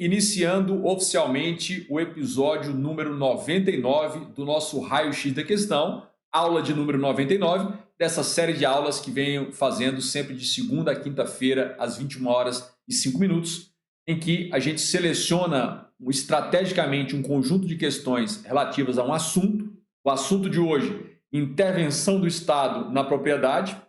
iniciando oficialmente o episódio número 99 do nosso Raio-X da Questão, aula de número 99, dessa série de aulas que venho fazendo sempre de segunda a quinta-feira, às 21 horas e 5 minutos, em que a gente seleciona estrategicamente um conjunto de questões relativas a um assunto. O assunto de hoje, intervenção do Estado na propriedade,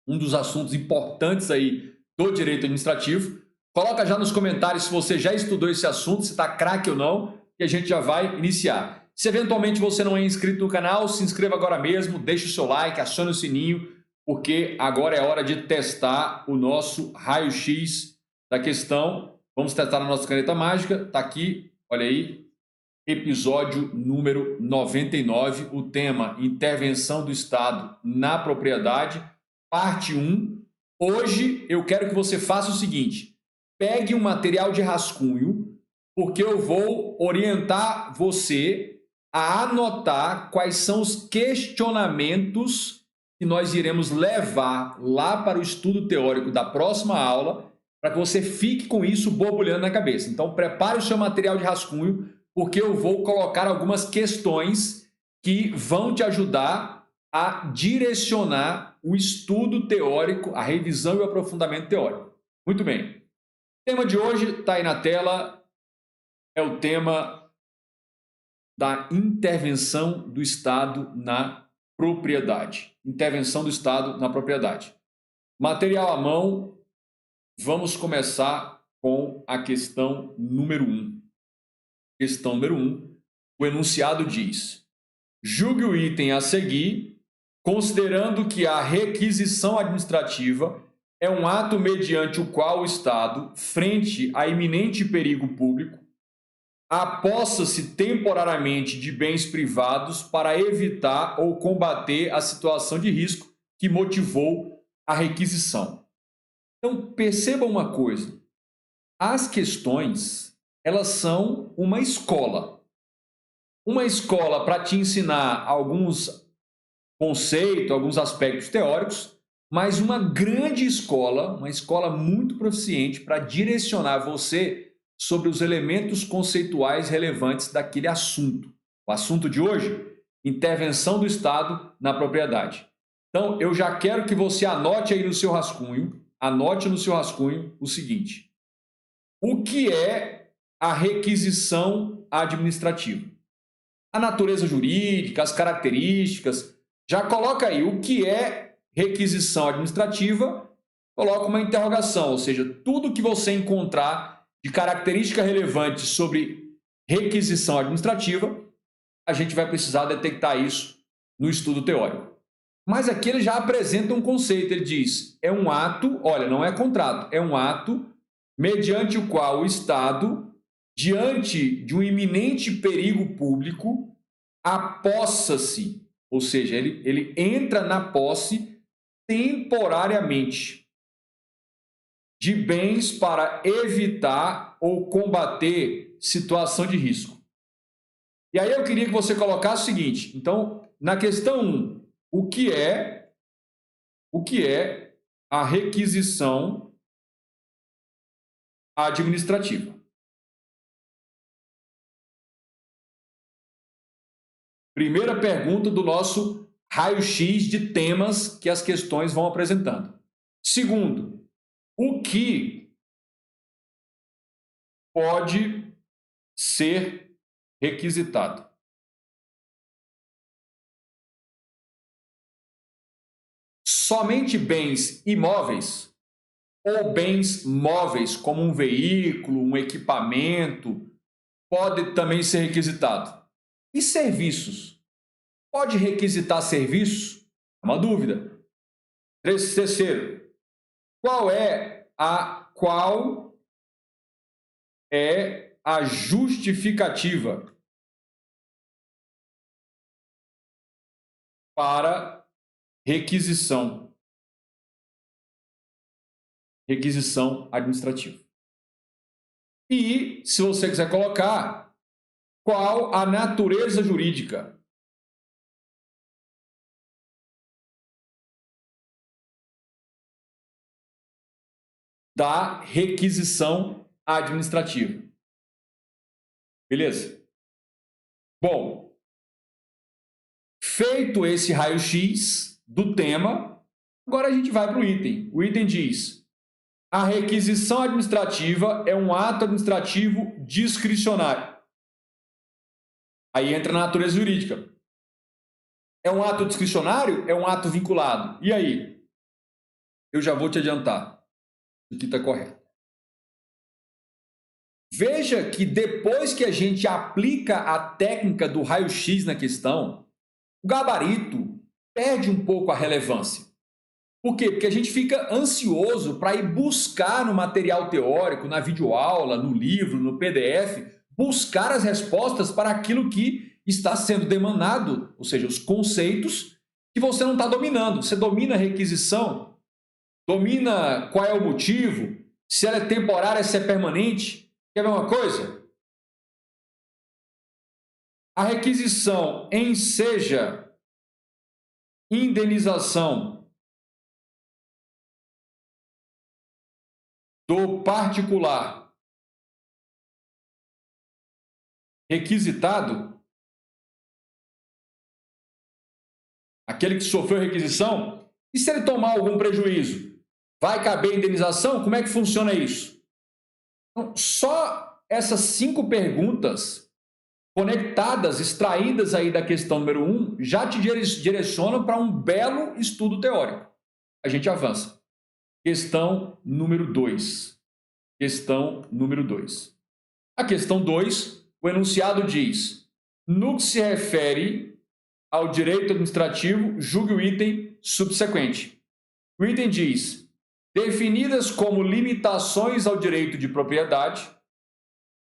um dos assuntos importantes aí do direito administrativo. Coloca já nos comentários se você já estudou esse assunto, se está craque ou não, que a gente já vai iniciar. Se eventualmente você não é inscrito no canal, se inscreva agora mesmo, deixe o seu like, acione o sininho, porque agora é hora de testar o nosso raio-x da questão. Vamos testar a nossa caneta mágica, está aqui, olha aí, episódio número 99, o tema intervenção do Estado na propriedade, parte 1. Hoje eu quero que você faça o seguinte: pegue um material de rascunho, porque eu vou orientar você a anotar quais são os questionamentos que nós iremos levar lá para o estudo teórico da próxima aula, para que você fique com isso borbulhando na cabeça. Então prepare o seu material de rascunho, porque eu vou colocar algumas questões que vão te ajudar a direcionar o estudo teórico, a revisão e o aprofundamento teórico. Muito bem. O tema de hoje está aí na tela, é o tema da intervenção do Estado na propriedade. Intervenção do Estado na propriedade. Material à mão, vamos começar com a questão número 1. Questão número 1, o enunciado diz: julgue o item a seguir, considerando que a requisição administrativa é um ato mediante o qual o Estado, frente a iminente perigo público, apossa-se temporariamente de bens privados para evitar ou combater a situação de risco que motivou a requisição. Então, perceba uma coisa: as questões, elas são uma escola. Uma escola para te ensinar alguns conceitos, alguns aspectos teóricos, mas uma grande escola, uma escola muito proficiente para direcionar você sobre os elementos conceituais relevantes daquele assunto. O assunto de hoje, intervenção do Estado na propriedade. Então, eu já quero que você anote aí no seu rascunho, anote no seu rascunho o seguinte: o que é a requisição administrativa? A natureza jurídica, as características. Já coloca aí o que é requisição administrativa, coloca uma interrogação, ou seja, tudo que você encontrar de característica relevante sobre requisição administrativa, a gente vai precisar detectar isso no estudo teórico. Mas aqui ele já apresenta um conceito, ele diz, é um ato, olha, não é contrato, é um ato mediante o qual o Estado, diante de um iminente perigo público, apossa-se, ou seja, ele entra na posse temporariamente de bens para evitar ou combater situação de risco. E aí eu queria que você colocasse o seguinte: então, na questão 1, o que é a requisição administrativa? Primeira pergunta do nosso raio-x de temas que as questões vão apresentando. Segundo, o que pode ser requisitado? Somente bens imóveis ou bens móveis, como um veículo, um equipamento, pode também ser requisitado? E serviços? Pode requisitar serviços? É uma dúvida. Terceiro, qual é a justificativa para requisição administrativa? E, se você quiser colocar, qual a natureza jurídica da requisição administrativa? Beleza? Bom, feito esse raio-x do tema, agora a gente vai para o item. O item diz: a requisição administrativa é um ato administrativo discricionário. Aí entra na natureza jurídica. É um ato discricionário? É um ato vinculado? E aí? Eu já vou te adiantar. O que está correto. Veja que depois que a gente aplica a técnica do raio-x na questão, o gabarito perde um pouco a relevância. Por quê? Porque a gente fica ansioso para ir buscar no material teórico, na videoaula, no livro, no PDF, buscar as respostas para aquilo que está sendo demandado, ou seja, os conceitos que você não está dominando. Você domina a requisição, domina qual é o motivo, se ela é temporária, se é permanente. Quer ver uma coisa? A requisição enseja indenização do particular requisitado, aquele que sofreu requisição, e se ele tomar algum prejuízo, vai caber indenização? Como é que funciona isso? Então, só essas 5 perguntas conectadas, extraídas aí da questão número 1, já te direcionam para um belo estudo teórico. A gente avança. Questão número 2. Questão número 2. A questão 2, o enunciado diz: no que se refere ao direito administrativo, julgue o item subsequente. O item diz: definidas como limitações ao direito de propriedade,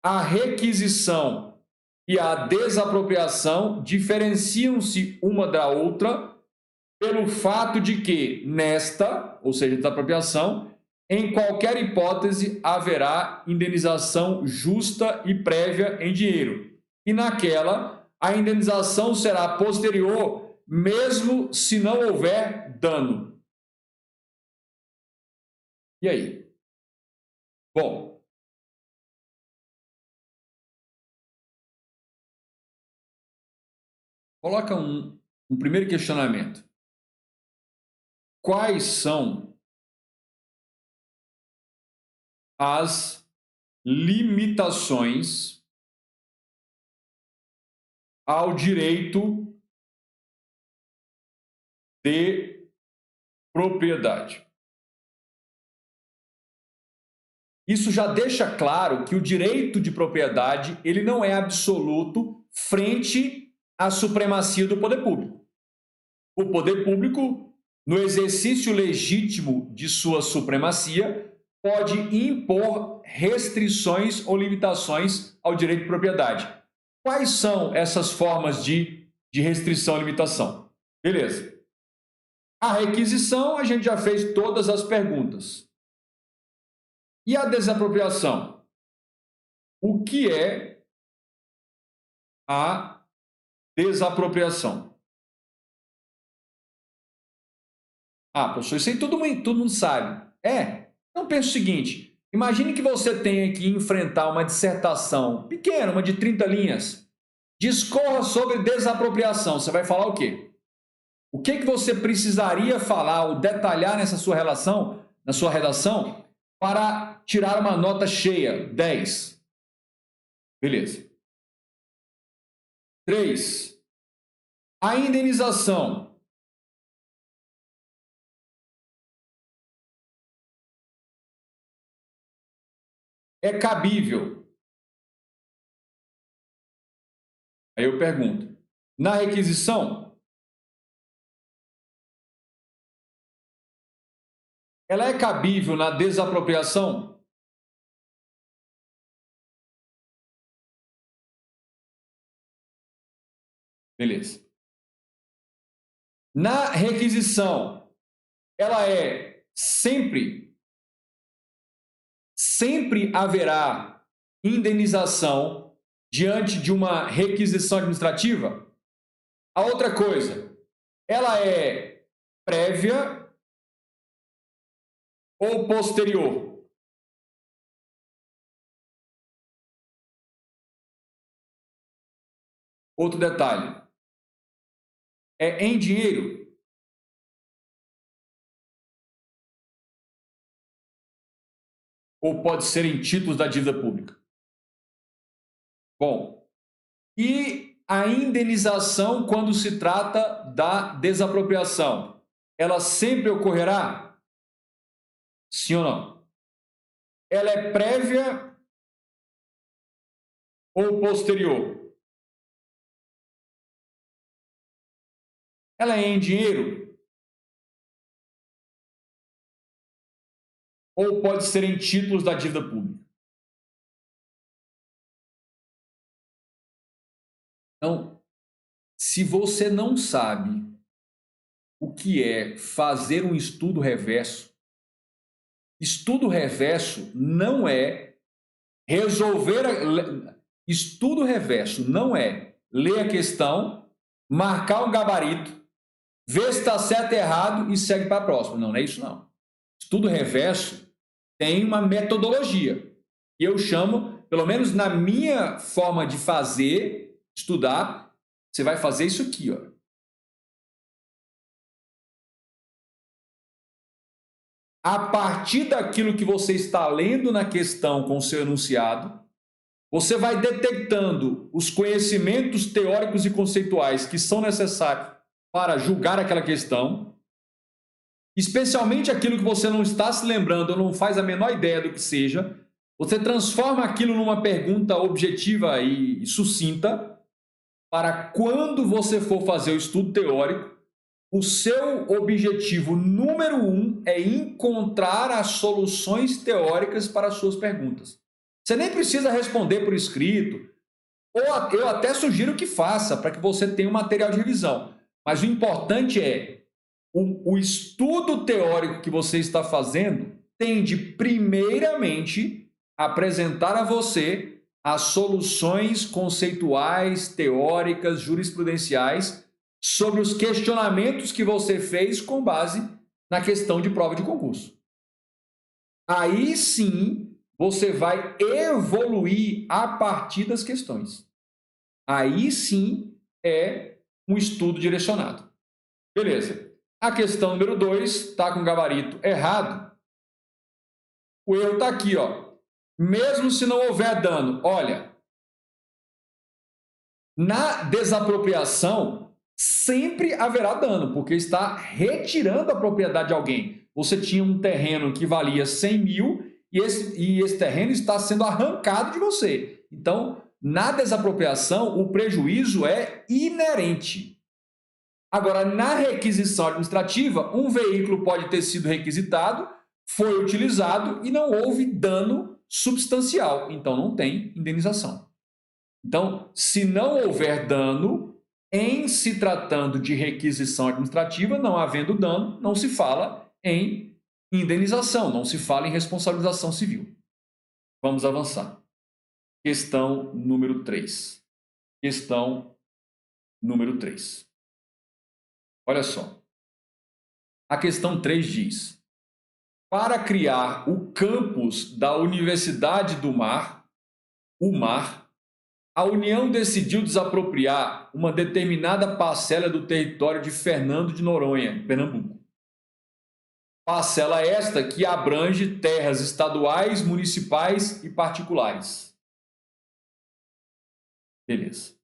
a requisição e a desapropriação diferenciam-se uma da outra pelo fato de que, nesta, ou seja, desapropriação, em qualquer hipótese haverá indenização justa e prévia em dinheiro. E naquela, a indenização será posterior, mesmo se não houver dano. E aí? Bom, coloca um primeiro questionamento. Quais são as limitações ao direito de propriedade? Isso já deixa claro que o direito de propriedade ele não é absoluto frente à supremacia do poder público. O poder público, no exercício legítimo de sua supremacia, pode impor restrições ou limitações ao direito de propriedade. Quais são essas formas de restrição e limitação? Beleza. A requisição, a gente já fez todas as perguntas. E a desapropriação? O que é a desapropriação? Ah, professor, isso aí todo mundo sabe. Então pensa o seguinte, imagine que você tenha que enfrentar uma dissertação pequena, uma de 30 linhas. Discorra sobre desapropriação. Você vai falar o quê? O que você precisaria falar ou detalhar nessa sua relação, na sua redação, para tirar uma nota cheia, 10? Beleza. 3. A indenização. É cabível? Aí eu pergunto. Na requisição, ela é cabível na desapropriação? Beleza. Na requisição, ela é sempre haverá indenização diante de uma requisição administrativa? A outra coisa, ela é prévia ou posterior? Outro detalhe. É em dinheiro? Ou pode ser em títulos da dívida pública? Bom, e a indenização quando se trata da desapropriação? Ela sempre ocorrerá? Sim ou não? Ela é prévia ou posterior? Ela é em dinheiro? Ou pode ser em títulos da dívida pública? Então, se você não sabe o que é fazer um estudo reverso não é resolver. Estudo reverso não é ler a questão, marcar um gabarito, ver se está certo ou errado e segue para a próxima. Não, não é isso não. Estudo reverso tem uma metodologia. E eu chamo, pelo menos na minha forma de fazer, estudar, você vai fazer isso aqui, ó. A partir daquilo que você está lendo na questão com o seu enunciado, você vai detectando os conhecimentos teóricos e conceituais que são necessários para julgar aquela questão, especialmente aquilo que você não está se lembrando ou não faz a menor ideia do que seja, você transforma aquilo numa pergunta objetiva e sucinta para quando você for fazer o estudo teórico, o seu objetivo número 1 é encontrar as soluções teóricas para as suas perguntas. Você nem precisa responder por escrito, ou eu até sugiro que faça, para que você tenha um material de revisão. Mas o importante é, o estudo teórico que você está fazendo tende, primeiramente, a apresentar a você as soluções conceituais, teóricas, jurisprudenciais sobre os questionamentos que você fez com base na questão de prova de concurso. Aí sim, você vai evoluir a partir das questões. Aí sim é um estudo direcionado. Beleza. A questão número 2 está com o gabarito errado. O erro está aqui, ó. Mesmo se não houver dano, olha, na desapropriação sempre haverá dano, porque está retirando a propriedade de alguém. Você tinha um terreno que valia 100 mil e esse terreno está sendo arrancado de você. Então, na desapropriação, o prejuízo é inerente. Agora, na requisição administrativa, um veículo pode ter sido requisitado, foi utilizado e não houve dano substancial, então não tem indenização. Então, se não houver dano, em se tratando de requisição administrativa, não havendo dano, não se fala em indenização, não se fala em responsabilização civil. Vamos avançar. Questão número 3. Questão número 3. Olha só. A questão 3 diz: para criar o campus da Universidade do Mar, o Mar, a União decidiu desapropriar uma determinada parcela do território de Fernando de Noronha, Pernambuco. Parcela esta que abrange terras estaduais, municipais e particulares. Beleza.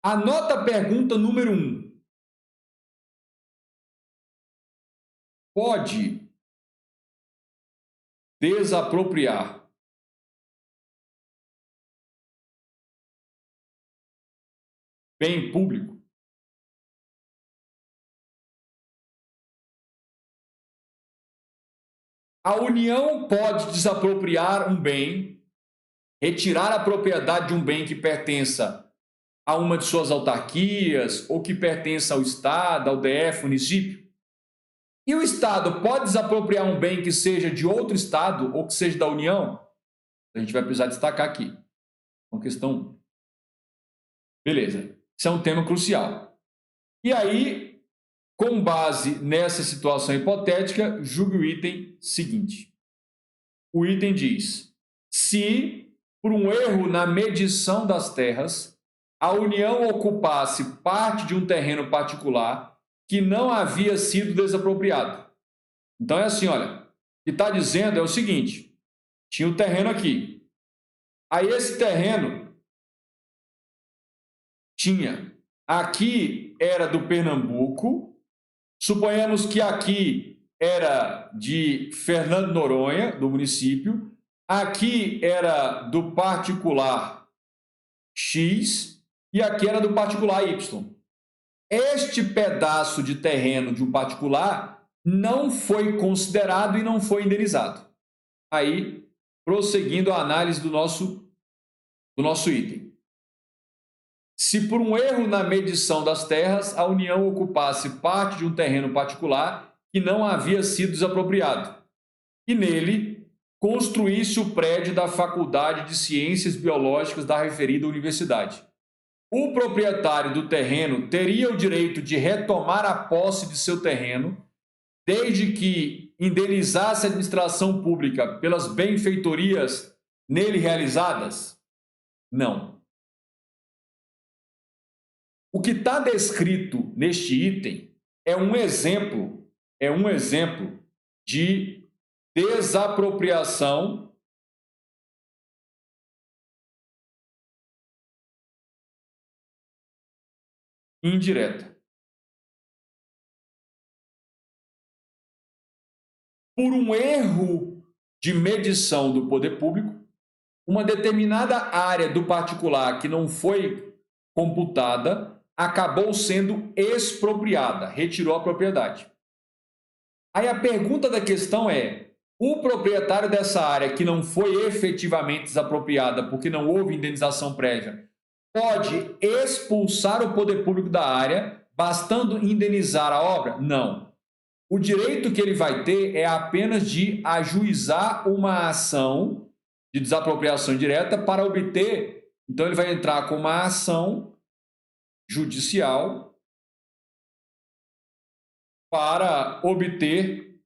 Anota a pergunta número 1. Pode desapropriar bem público? A União pode desapropriar um bem, retirar a propriedade de um bem que pertença a uma de suas autarquias ou que pertença ao Estado, ao DF, município? E o Estado pode desapropriar um bem que seja de outro Estado ou que seja da União? A gente vai precisar destacar aqui. Uma questão 1. Beleza. Isso é um tema crucial. E aí, com base nessa situação hipotética, julgue o item seguinte. O item diz: se, por um erro na medição das terras, a União ocupasse parte de um terreno particular que não havia sido desapropriado. Então é assim, olha, o que está dizendo é o seguinte, tinha um terreno aqui. Aí esse terreno aqui era do Pernambuco, suponhamos que aqui era de Fernando Noronha, do município, aqui era do particular X e aqui era do particular Y. Este pedaço de terreno de um particular não foi considerado e não foi indenizado. Aí, prosseguindo a análise do nosso item. Se por um erro na medição das terras, a União ocupasse parte de um terreno particular que não havia sido desapropriado, e nele construísse o prédio da Faculdade de Ciências Biológicas da referida universidade. O proprietário do terreno teria o direito de retomar a posse de seu terreno, desde que indenizasse a administração pública pelas benfeitorias nele realizadas? Não. O que está descrito neste item é um exemplo de desapropriação indireta. Por um erro de medição do poder público, uma determinada área do particular que não foi computada acabou sendo expropriada, retirou a propriedade. Aí a pergunta da questão é: o proprietário dessa área que não foi efetivamente desapropriada porque não houve indenização prévia pode expulsar o poder público da área, bastando indenizar a obra? Não. O direito que ele vai ter é apenas de ajuizar uma ação de desapropriação indireta para obter. Então, ele vai entrar com uma ação judicial para obter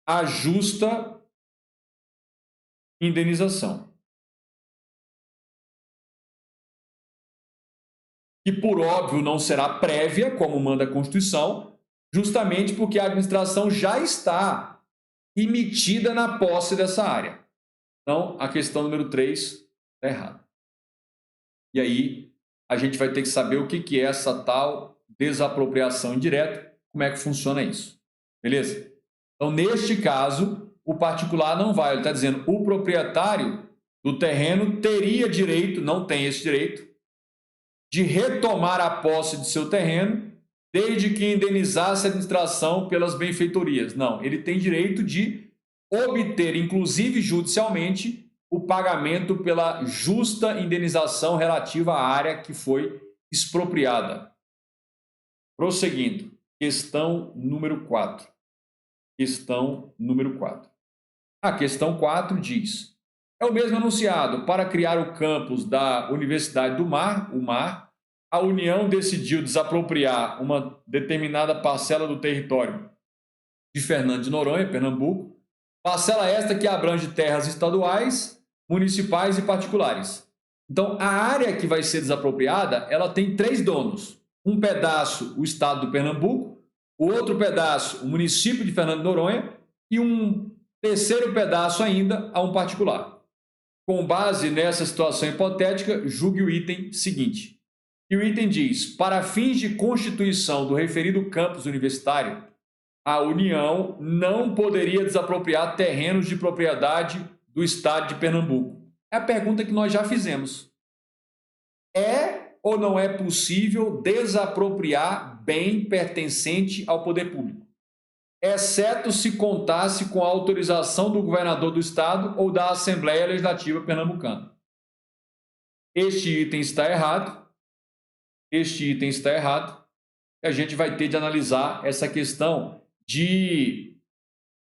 a justa indenização. Que, por óbvio, não será prévia, como manda a Constituição, justamente porque a administração já está emitida na posse dessa área. Então, a questão número 3 está errada. E aí, a gente vai ter que saber o que é essa tal desapropriação indireta, como é que funciona isso. Beleza? Então, neste caso, o particular não vai. Ele está dizendo o proprietário do terreno teria direito, não tem esse direito, de retomar a posse de seu terreno, desde que indenizasse a administração pelas benfeitorias. Não, ele tem direito de obter, inclusive judicialmente, o pagamento pela justa indenização relativa à área que foi expropriada. Prosseguindo, questão número 4. Questão número 4. A questão 4 diz: é o mesmo enunciado. Para criar o campus da Universidade do Mar, o Mar, a União decidiu desapropriar uma determinada parcela do território de Fernando de Noronha, Pernambuco, parcela esta que abrange terras estaduais, municipais e particulares. Então, a área que vai ser desapropriada, ela tem 3 donos. Um pedaço, o estado do Pernambuco, o outro pedaço, o município de Fernando de Noronha, e um terceiro pedaço ainda a um particular. Com base nessa situação hipotética, julgue o item seguinte. E o item diz: para fins de constituição do referido campus universitário, a União não poderia desapropriar terrenos de propriedade do estado de Pernambuco. É a pergunta que nós já fizemos. É ou não é possível desapropriar bem pertencente ao poder público, exceto se contasse com a autorização do governador do estado ou da Assembleia Legislativa Pernambucana? Este item está errado. Este item está errado. E a gente vai ter de analisar essa questão de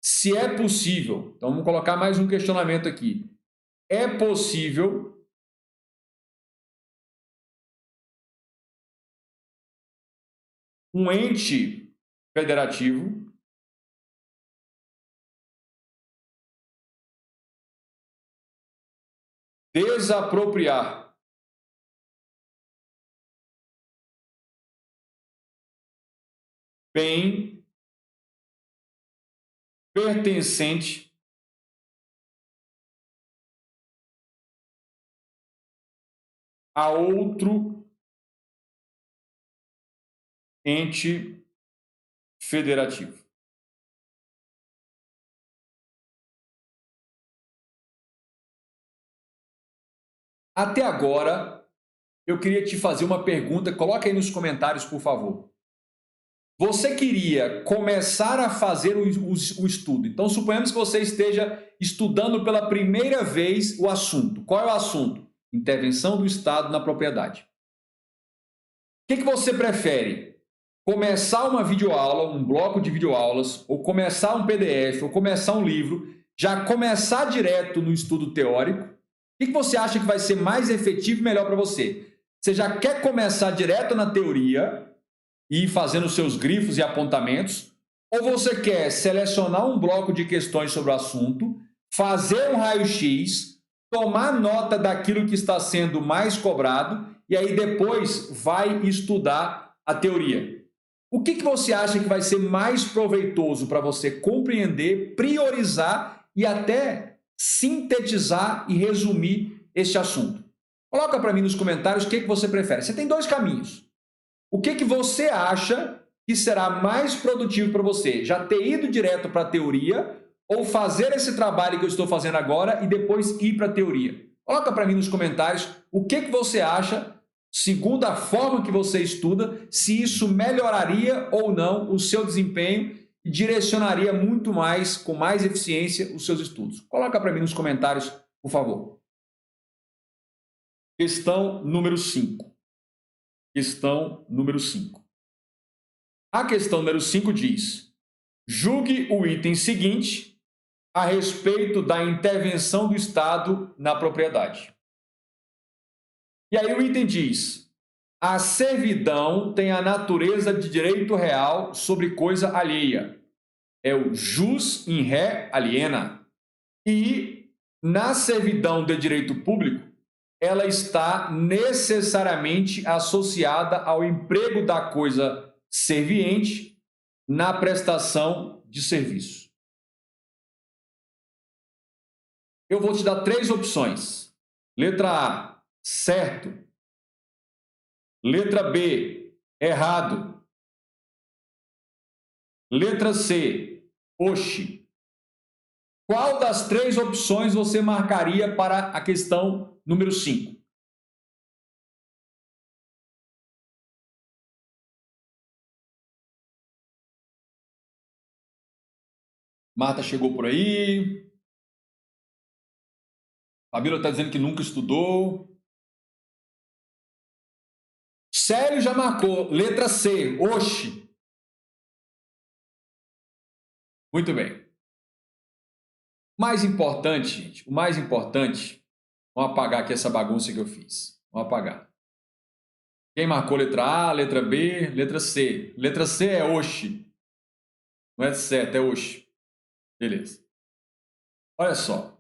se é possível. Então, vamos colocar mais um questionamento aqui. É possível um ente federativo desapropriar bem pertencente a outro ente federativo. Até agora, eu queria te fazer uma pergunta, coloca aí nos comentários, por favor. Você queria começar a fazer o estudo. Então, suponhamos que você esteja estudando pela primeira vez o assunto. Qual é o assunto? Intervenção do Estado na propriedade. O que você prefere? Começar uma videoaula, um bloco de videoaulas, ou começar um PDF, ou começar um livro, já começar direto no estudo teórico? O que você acha que vai ser mais efetivo e melhor para você? Você já quer começar direto na teoria e ir fazendo seus grifos e apontamentos, ou você quer selecionar um bloco de questões sobre o assunto, fazer um raio-x, tomar nota daquilo que está sendo mais cobrado e aí depois vai estudar a teoria? O que você acha que vai ser mais proveitoso para você compreender, priorizar e até sintetizar e resumir este assunto? Coloca para mim nos comentários o que você prefere. Você tem dois caminhos. O que você acha que será mais produtivo para você? Já ter ido direto para a teoria ou fazer esse trabalho que eu estou fazendo agora e depois ir para a teoria? Coloca para mim nos comentários o que você acha, segundo a forma que você estuda, se isso melhoraria ou não o seu desempenho e direcionaria muito mais, com mais eficiência, os seus estudos. Coloca para mim nos comentários, por favor. Questão número 5. Questão número 5. A questão número 5 diz: julgue o item seguinte a respeito da intervenção do Estado na propriedade. E aí o item diz: a servidão tem a natureza de direito real sobre coisa alheia. É o jus in re aliena. E na servidão de direito público, ela está necessariamente associada ao emprego da coisa serviente na prestação de serviço. Eu vou te dar 3 opções. Letra A, certo. Letra B, errado. Letra C, oxe. Qual das 3 opções você marcaria para a questão número 5? Marta chegou por aí. Fabíola está dizendo que nunca estudou. Célio já marcou. Letra C, oxe. Muito bem. Mais importante, gente, o mais importante, vamos apagar aqui essa bagunça que eu fiz. Vamos apagar. Quem marcou letra A, letra B, letra C? Letra C é oxe. Não é certo, é oxe. Beleza. Olha só.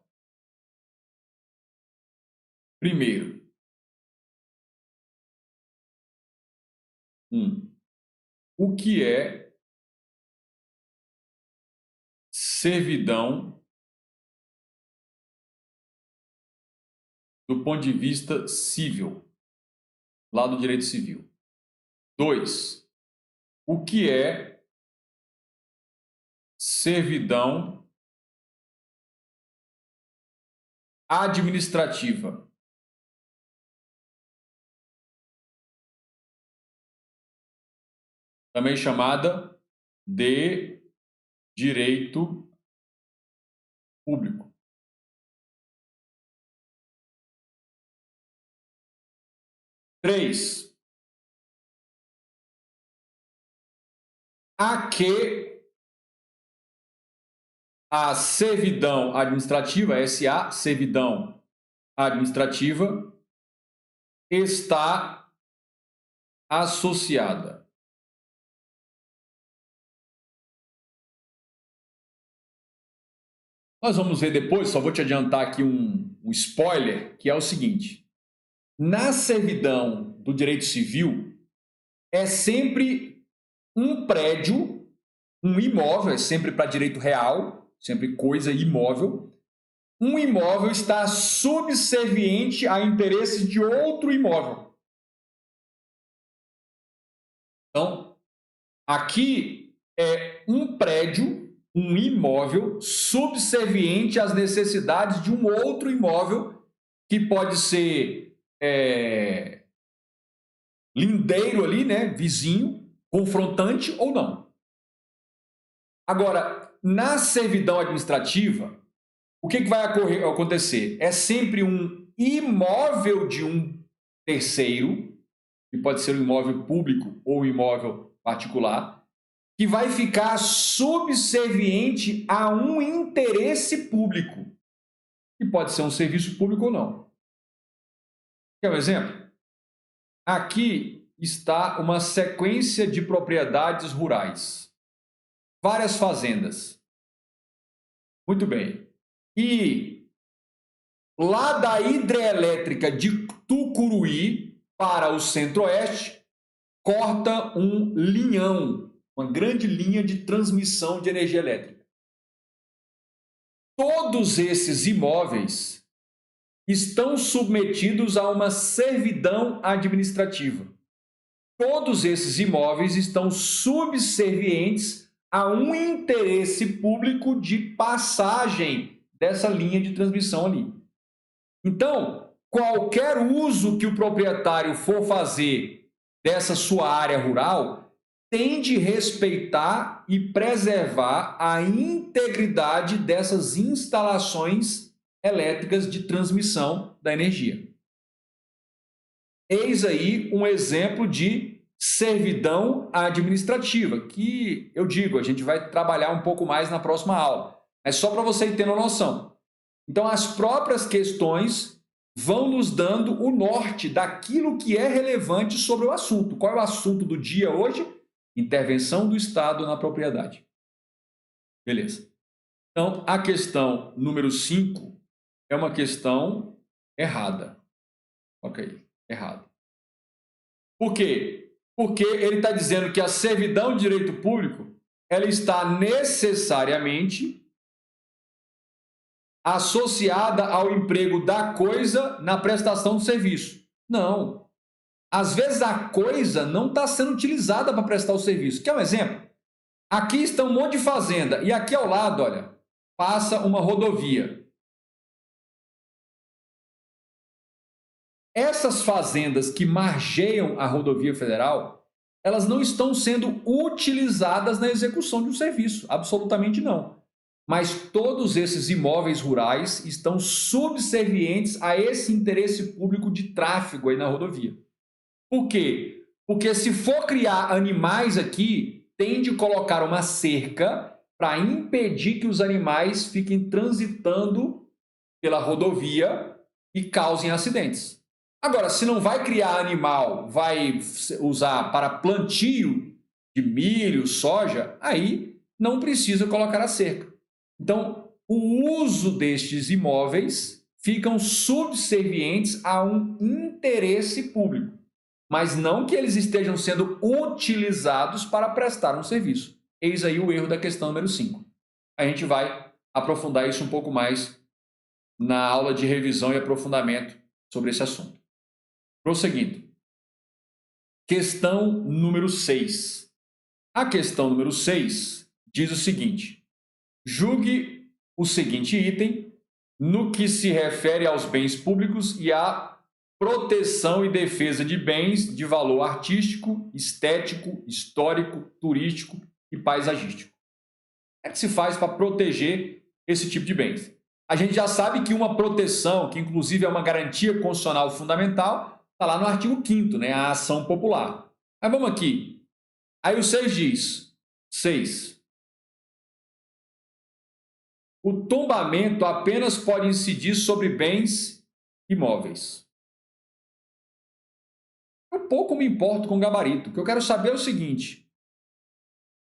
Primeiro. O que é servidão do ponto de vista civil, lá do direito civil? 2. O que é servidão administrativa? Também chamada de direito público. 3. A que a servidão administrativa, SA, servidão administrativa, está associada. Nós vamos ver depois, só vou te adiantar aqui um spoiler, que é o seguinte: na servidão do direito civil, é sempre um prédio, um imóvel, é sempre para direito real, sempre coisa imóvel. Um imóvel está subserviente a interesses de outro imóvel. Então, aqui é um prédio, um imóvel subserviente às necessidades de um outro imóvel que pode ser lindeiro ali, né, vizinho, confrontante ou não. Agora, na servidão administrativa, o que vai acontecer? É sempre um imóvel de um terceiro, que pode ser um imóvel público ou um imóvel particular, que vai ficar subserviente a um interesse público, que pode ser um serviço público ou não. Quer um exemplo? Aqui está uma sequência de propriedades rurais. Várias fazendas. Muito bem. E lá da hidrelétrica de Tucuruí para o centro-oeste, corta um linhão, uma grande linha de transmissão de energia elétrica. Todos esses imóveis estão submetidos a uma servidão administrativa. Todos esses imóveis estão subservientes a um interesse público de passagem dessa linha de transmissão ali. Então, qualquer uso que o proprietário for fazer dessa sua área rural tem de respeitar e preservar a integridade dessas instalações elétricas de transmissão da energia. Eis aí um exemplo de servidão administrativa, que eu digo, a gente vai trabalhar um pouco mais na próxima aula. É só para você ter uma noção. Então, as próprias questões vão nos dando o norte daquilo que é relevante sobre o assunto. Qual é o assunto do dia hoje? Intervenção do Estado na propriedade. Beleza. Então, a questão número 5 é uma questão errada. Ok, errado. Por quê? Porque ele está dizendo que a servidão de direito público ela está necessariamente associada ao emprego da coisa na prestação do serviço. Não. Às vezes a coisa não está sendo utilizada para prestar o serviço. Quer um exemplo? Aqui está um monte de fazenda e aqui ao lado, olha, passa uma rodovia. Essas fazendas que margeiam a rodovia federal, elas não estão sendo utilizadas na execução de um serviço, absolutamente não. Mas todos esses imóveis rurais estão subservientes a esse interesse público de tráfego aí na rodovia. Por quê? Porque se for criar animais aqui, tem de colocar uma cerca para impedir que os animais fiquem transitando pela rodovia e causem acidentes. Agora, se não vai criar animal, vai usar para plantio de milho, soja, aí não precisa colocar a cerca. Então, o uso destes imóveis ficam subservientes a um interesse público, mas não que eles estejam sendo utilizados para prestar um serviço. Eis aí o erro da questão número 5. A gente vai aprofundar isso um pouco mais na aula de revisão e aprofundamento sobre esse assunto. Prosseguindo. Questão número 6. A questão número 6 diz o seguinte: julgue o seguinte item no que se refere aos bens públicos e à proteção e defesa de bens de valor artístico, estético, histórico, turístico e paisagístico. O que se faz para proteger esse tipo de bens? A gente já sabe que uma proteção, que inclusive é uma garantia constitucional fundamental, está lá no artigo 5º, né? A ação popular. Mas vamos aqui. Aí o 6 diz: 6. O tombamento apenas pode incidir sobre bens imóveis. Eu pouco me importo com gabarito. O que eu quero saber é o seguinte.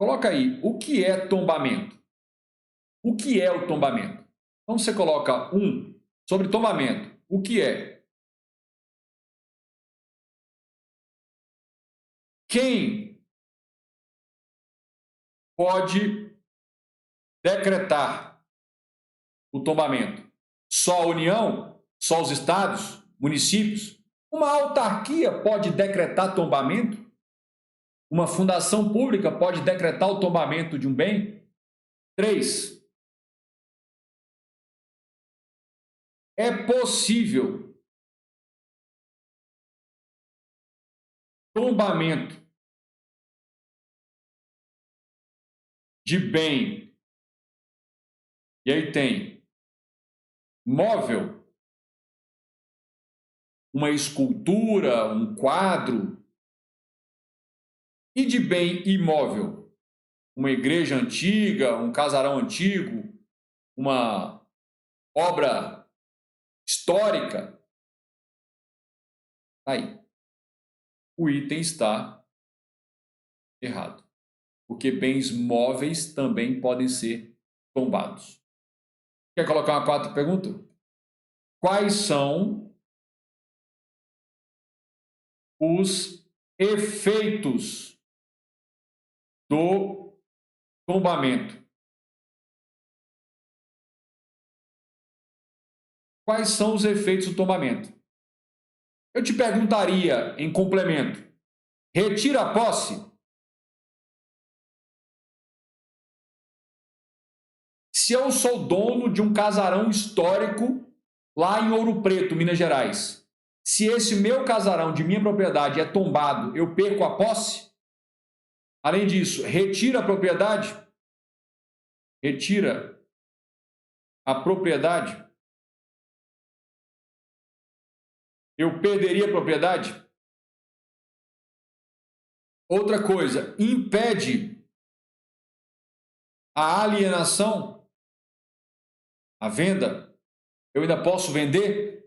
Coloca aí, o que é tombamento? O que é o tombamento? Então você coloca 1 sobre tombamento. O que é? Quem pode decretar o tombamento? Só a União? Só os estados? Municípios? Uma autarquia pode decretar tombamento? Uma fundação pública pode decretar o tombamento de um bem? 3. É possível tombamento de bem, e aí tem móvel, uma escultura, um quadro, e de bem imóvel, uma igreja antiga, um casarão antigo, uma obra histórica. Aí, o item está errado, porque bens móveis também podem ser tombados. Quer colocar uma quarta pergunta? Quais são os efeitos do tombamento? Quais são os efeitos do tombamento? Eu te perguntaria, em complemento, retira a posse? Se eu sou dono de um casarão histórico lá em Ouro Preto, Minas Gerais, se esse meu casarão de minha propriedade é tombado, eu perco a posse? Além disso, retira a propriedade? Retira a propriedade? Eu perderia a propriedade? Outra coisa, impede a alienação, a venda? Eu ainda posso vender?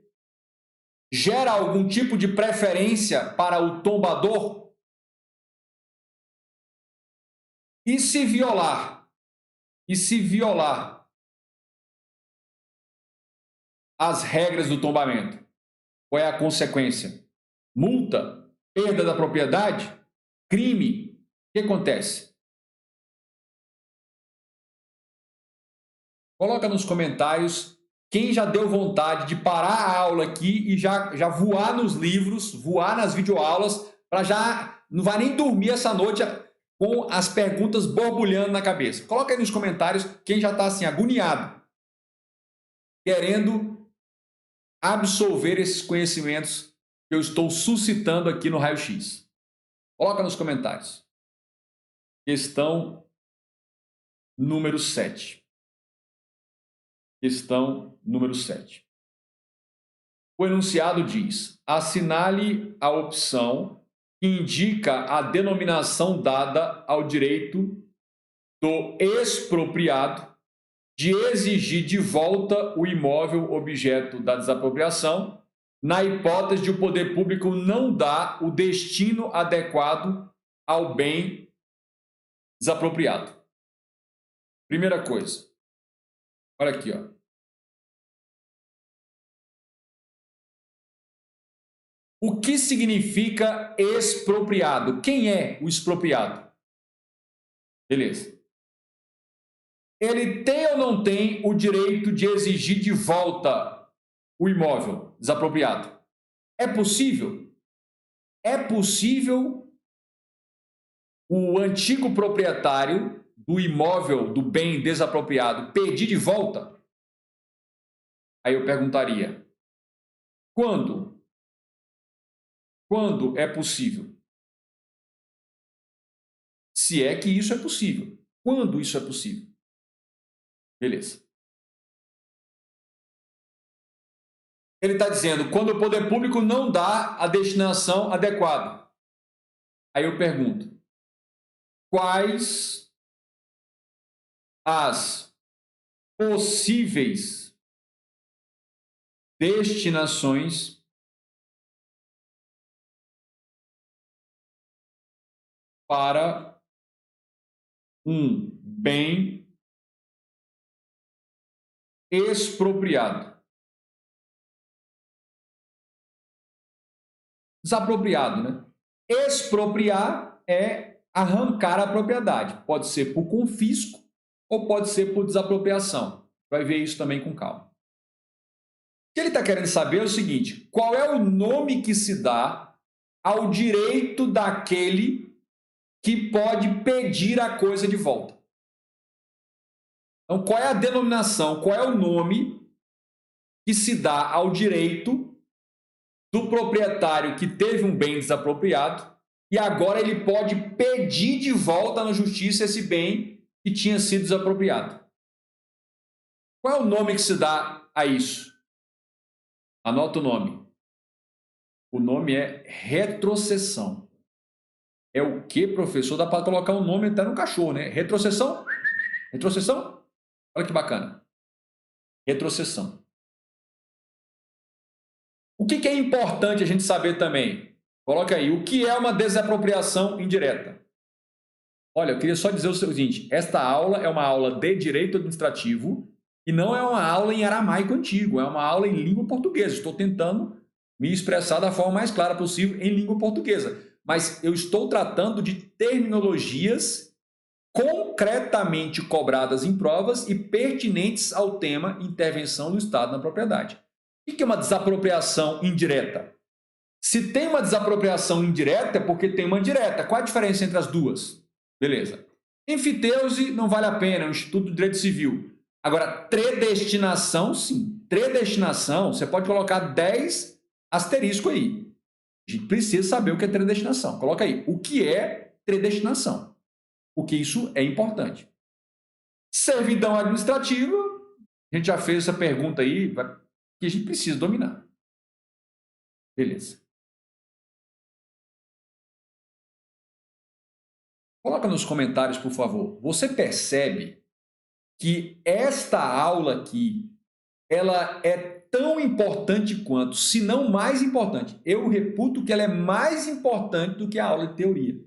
Gera algum tipo de preferência para o tombador? E se violar? E se violar as regras do tombamento? Qual é a consequência? Multa? Perda da propriedade? Crime? O que acontece? Coloca nos comentários quem já deu vontade de parar a aula aqui e já voar nos livros, voar nas videoaulas, para já não vai nem dormir essa noite com as perguntas borbulhando na cabeça. Coloca aí nos comentários quem já está assim, agoniado, querendo absorver esses conhecimentos que eu estou suscitando aqui no Raio-X. Coloca nos comentários. Questão número 7. Questão número 7. O enunciado diz: assinale a opção que indica a denominação dada ao direito do expropriado de exigir de volta o imóvel objeto da desapropriação, na hipótese de o poder público não dar o destino adequado ao bem desapropriado. Primeira coisa, olha aqui, ó. O que significa expropriado? Quem é o expropriado? Beleza. Ele tem ou não tem o direito de exigir de volta o imóvel desapropriado? É possível? É possível o antigo proprietário do imóvel, do bem desapropriado, pedir de volta? Aí eu perguntaria, quando? Quando é possível? Se é que isso é possível. Quando isso é possível? Beleza. Ele está dizendo quando o poder público não dá a destinação adequada. Aí eu pergunto, quais as possíveis destinações para um bem expropriado? Desapropriado, né? Expropriar é arrancar a propriedade. Pode ser por confisco ou pode ser por desapropriação. Vai ver isso também com calma. O que ele está querendo saber é o seguinte: qual é o nome que se dá ao direito daquele que pode pedir a coisa de volta? Então, qual é a denominação, qual é o nome que se dá ao direito do proprietário que teve um bem desapropriado e agora ele pode pedir de volta na justiça esse bem que tinha sido desapropriado? Qual é o nome que se dá a isso? Anota o nome. O nome é retrocessão. É o que, professor? Dá para colocar um nome até no cachorro, né? Retrocessão? Retrocessão? Olha que bacana. Retrocessão. O que é importante a gente saber também? Coloca aí. O que é uma desapropriação indireta? Olha, eu queria só dizer o seguinte. Esta aula é uma aula de direito administrativo e não é uma aula em aramaico antigo. É uma aula em língua portuguesa. Estou tentando me expressar da forma mais clara possível em língua portuguesa. Mas eu estou tratando de terminologias concretamente cobradas em provas e pertinentes ao tema intervenção do Estado na propriedade. O que é uma desapropriação indireta? Se tem uma desapropriação indireta, é porque tem uma direta. Qual a diferença entre as duas? Beleza. Enfiteuse não vale a pena, é um Instituto de Direito Civil. Agora, predestinação, sim. Predestinação, você pode colocar 10 asterisco aí. A gente precisa saber o que é predestinação. Coloca aí. O que é predestinação? Porque isso é importante. Servidão administrativa, a gente já fez essa pergunta aí, que a gente precisa dominar. Beleza. Coloca nos comentários, por favor. Você percebe que esta aula aqui, ela é tão importante quanto, se não mais importante. Eu reputo que ela é mais importante do que a aula de teoria.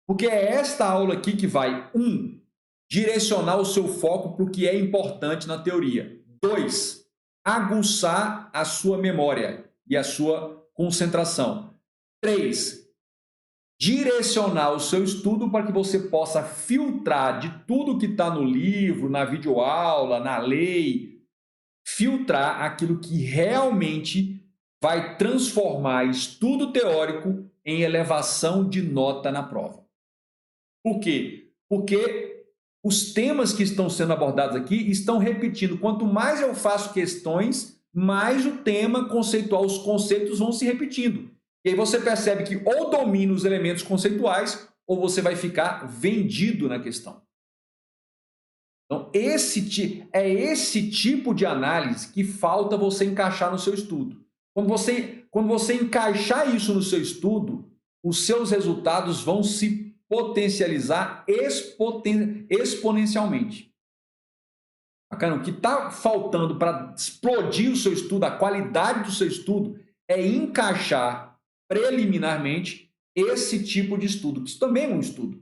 Porque é esta aula aqui que vai, 1, direcionar o seu foco para o que é importante na teoria. 2, aguçar a sua memória e a sua concentração. 3, direcionar o seu estudo para que você possa filtrar de tudo que está no livro, na videoaula, na lei, filtrar aquilo que realmente vai transformar estudo teórico em elevação de nota na prova. Por quê? Porque os temas que estão sendo abordados aqui estão repetindo. Quanto mais eu faço questões, mais o tema conceitual, os conceitos vão se repetindo. E aí você percebe que ou domina os elementos conceituais ou você vai ficar vendido na questão. Então, é esse tipo de análise que falta você encaixar no seu estudo. Quando você encaixar isso no seu estudo, os seus resultados vão se potencializar exponencialmente. Bacana? O que está faltando para explodir o seu estudo, a qualidade do seu estudo, é encaixar preliminarmente esse tipo de estudo, que isso também é um estudo.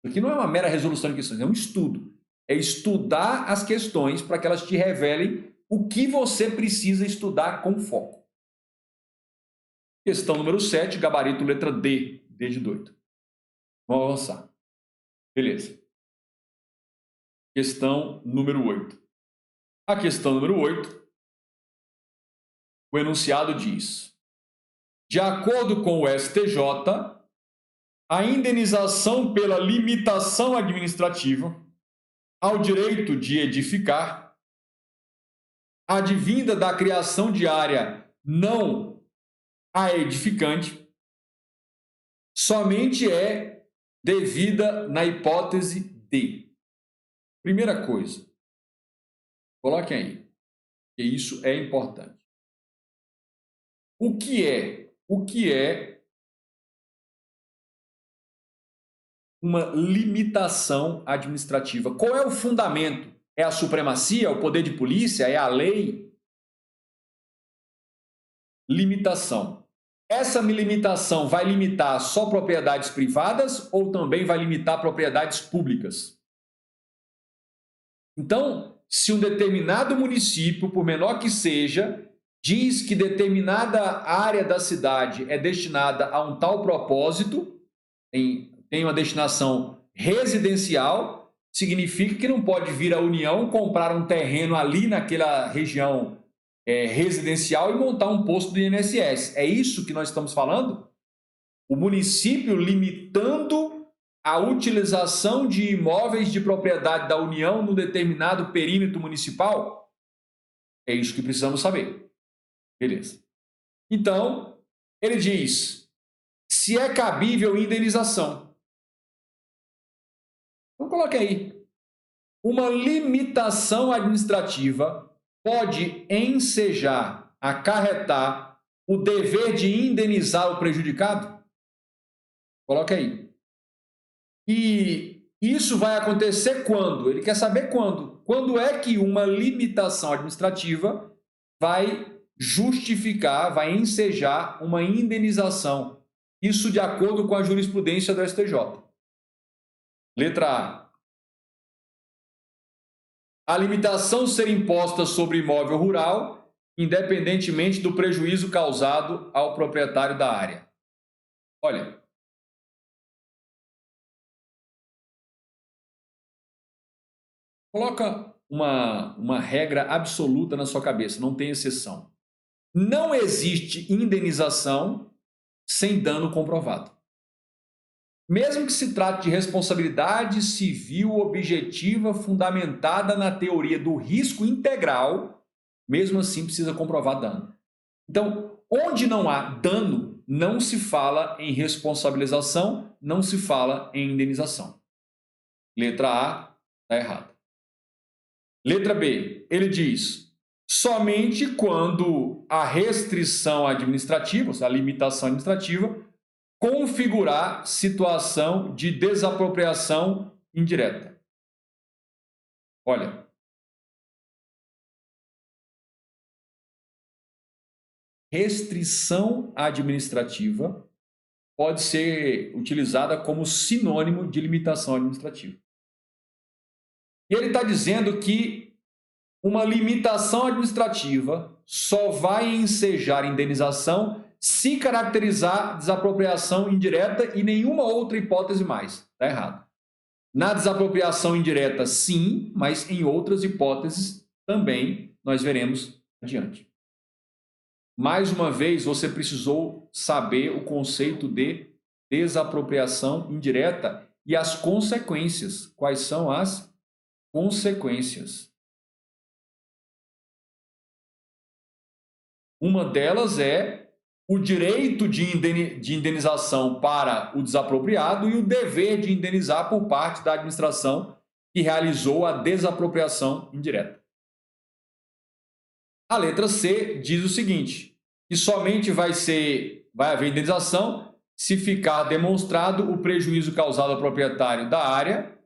Aqui não é uma mera resolução de questões, é um estudo. É estudar as questões para que elas te revelem o que você precisa estudar com foco. Questão número 7, gabarito letra D, D de doido. Vamos avançar. Beleza. Questão número 8. A questão número 8, o enunciado diz: de acordo com o STJ, a indenização pela limitação administrativa ao direito de edificar, advinda da criação de área não a edificante, somente é devida na hipótese de. Primeira coisa, coloquem aí, que isso é importante. O que é uma limitação administrativa? Qual é o fundamento? É a supremacia, é o poder de polícia, é a lei? Limitação. Essa limitação vai limitar só propriedades privadas ou também vai limitar propriedades públicas? Então, se um determinado município, por menor que seja, diz que determinada área da cidade é destinada a um tal propósito, tem uma destinação residencial, significa que não pode vir a União comprar um terreno ali naquela região residencial e montar um posto do INSS. É isso que nós estamos falando? O município limitando a utilização de imóveis de propriedade da União no determinado perímetro municipal? É isso que precisamos saber. Beleza. Então, ele diz se é cabível indenização. Então, coloque aí. Uma limitação administrativa pode ensejar, acarretar o dever de indenizar o prejudicado? Coloque aí. E isso vai acontecer quando? Ele quer saber quando. Quando é que uma limitação administrativa vai justificar, vai ensejar uma indenização? Isso de acordo com a jurisprudência do STJ. Letra A. A limitação ser imposta sobre imóvel rural, independentemente do prejuízo causado ao proprietário da área. Olha, coloca uma regra absoluta na sua cabeça, não tem exceção. Não existe indenização sem dano comprovado. Mesmo que se trate de responsabilidade civil objetiva fundamentada na teoria do risco integral, mesmo assim precisa comprovar dano. Então, onde não há dano, não se fala em responsabilização, não se fala em indenização. Letra A está errada. Letra B, ele diz: somente quando a restrição administrativa, ou seja, a limitação administrativa, configurar situação de desapropriação indireta. Olha, restrição administrativa pode ser utilizada como sinônimo de limitação administrativa. E ele está dizendo que uma limitação administrativa só vai ensejar indenização se caracterizar desapropriação indireta e nenhuma outra hipótese mais. Está errado. Na desapropriação indireta, sim, mas em outras hipóteses também nós veremos adiante. Mais uma vez, você precisou saber o conceito de desapropriação indireta e as consequências. Quais são as consequências? Uma delas é o direito de indenização para o desapropriado e o dever de indenizar por parte da administração que realizou a desapropriação indireta. A letra C diz o seguinte, que somente vai haver indenização se ficar demonstrado o prejuízo causado ao proprietário da área,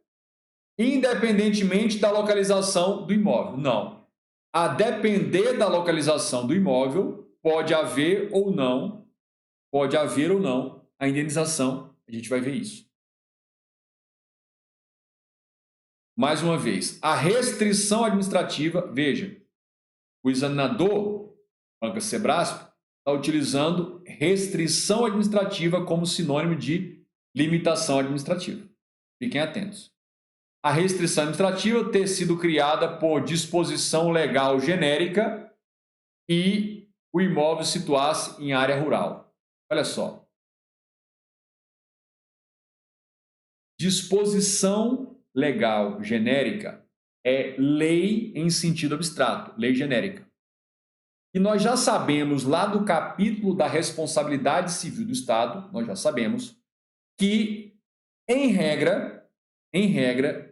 independentemente da localização do imóvel. Não. A depender da localização do imóvel, pode haver ou não a indenização. A gente vai ver isso. Mais uma vez, a restrição administrativa, veja, o examinador, Banca Sebrasp, está utilizando restrição administrativa como sinônimo de limitação administrativa. Fiquem atentos. A restrição administrativa ter sido criada por disposição legal genérica e o imóvel situasse em área rural. Olha só. Disposição legal genérica é lei em sentido abstrato, lei genérica. E nós já sabemos lá do capítulo da responsabilidade civil do Estado, nós já sabemos que, em regra,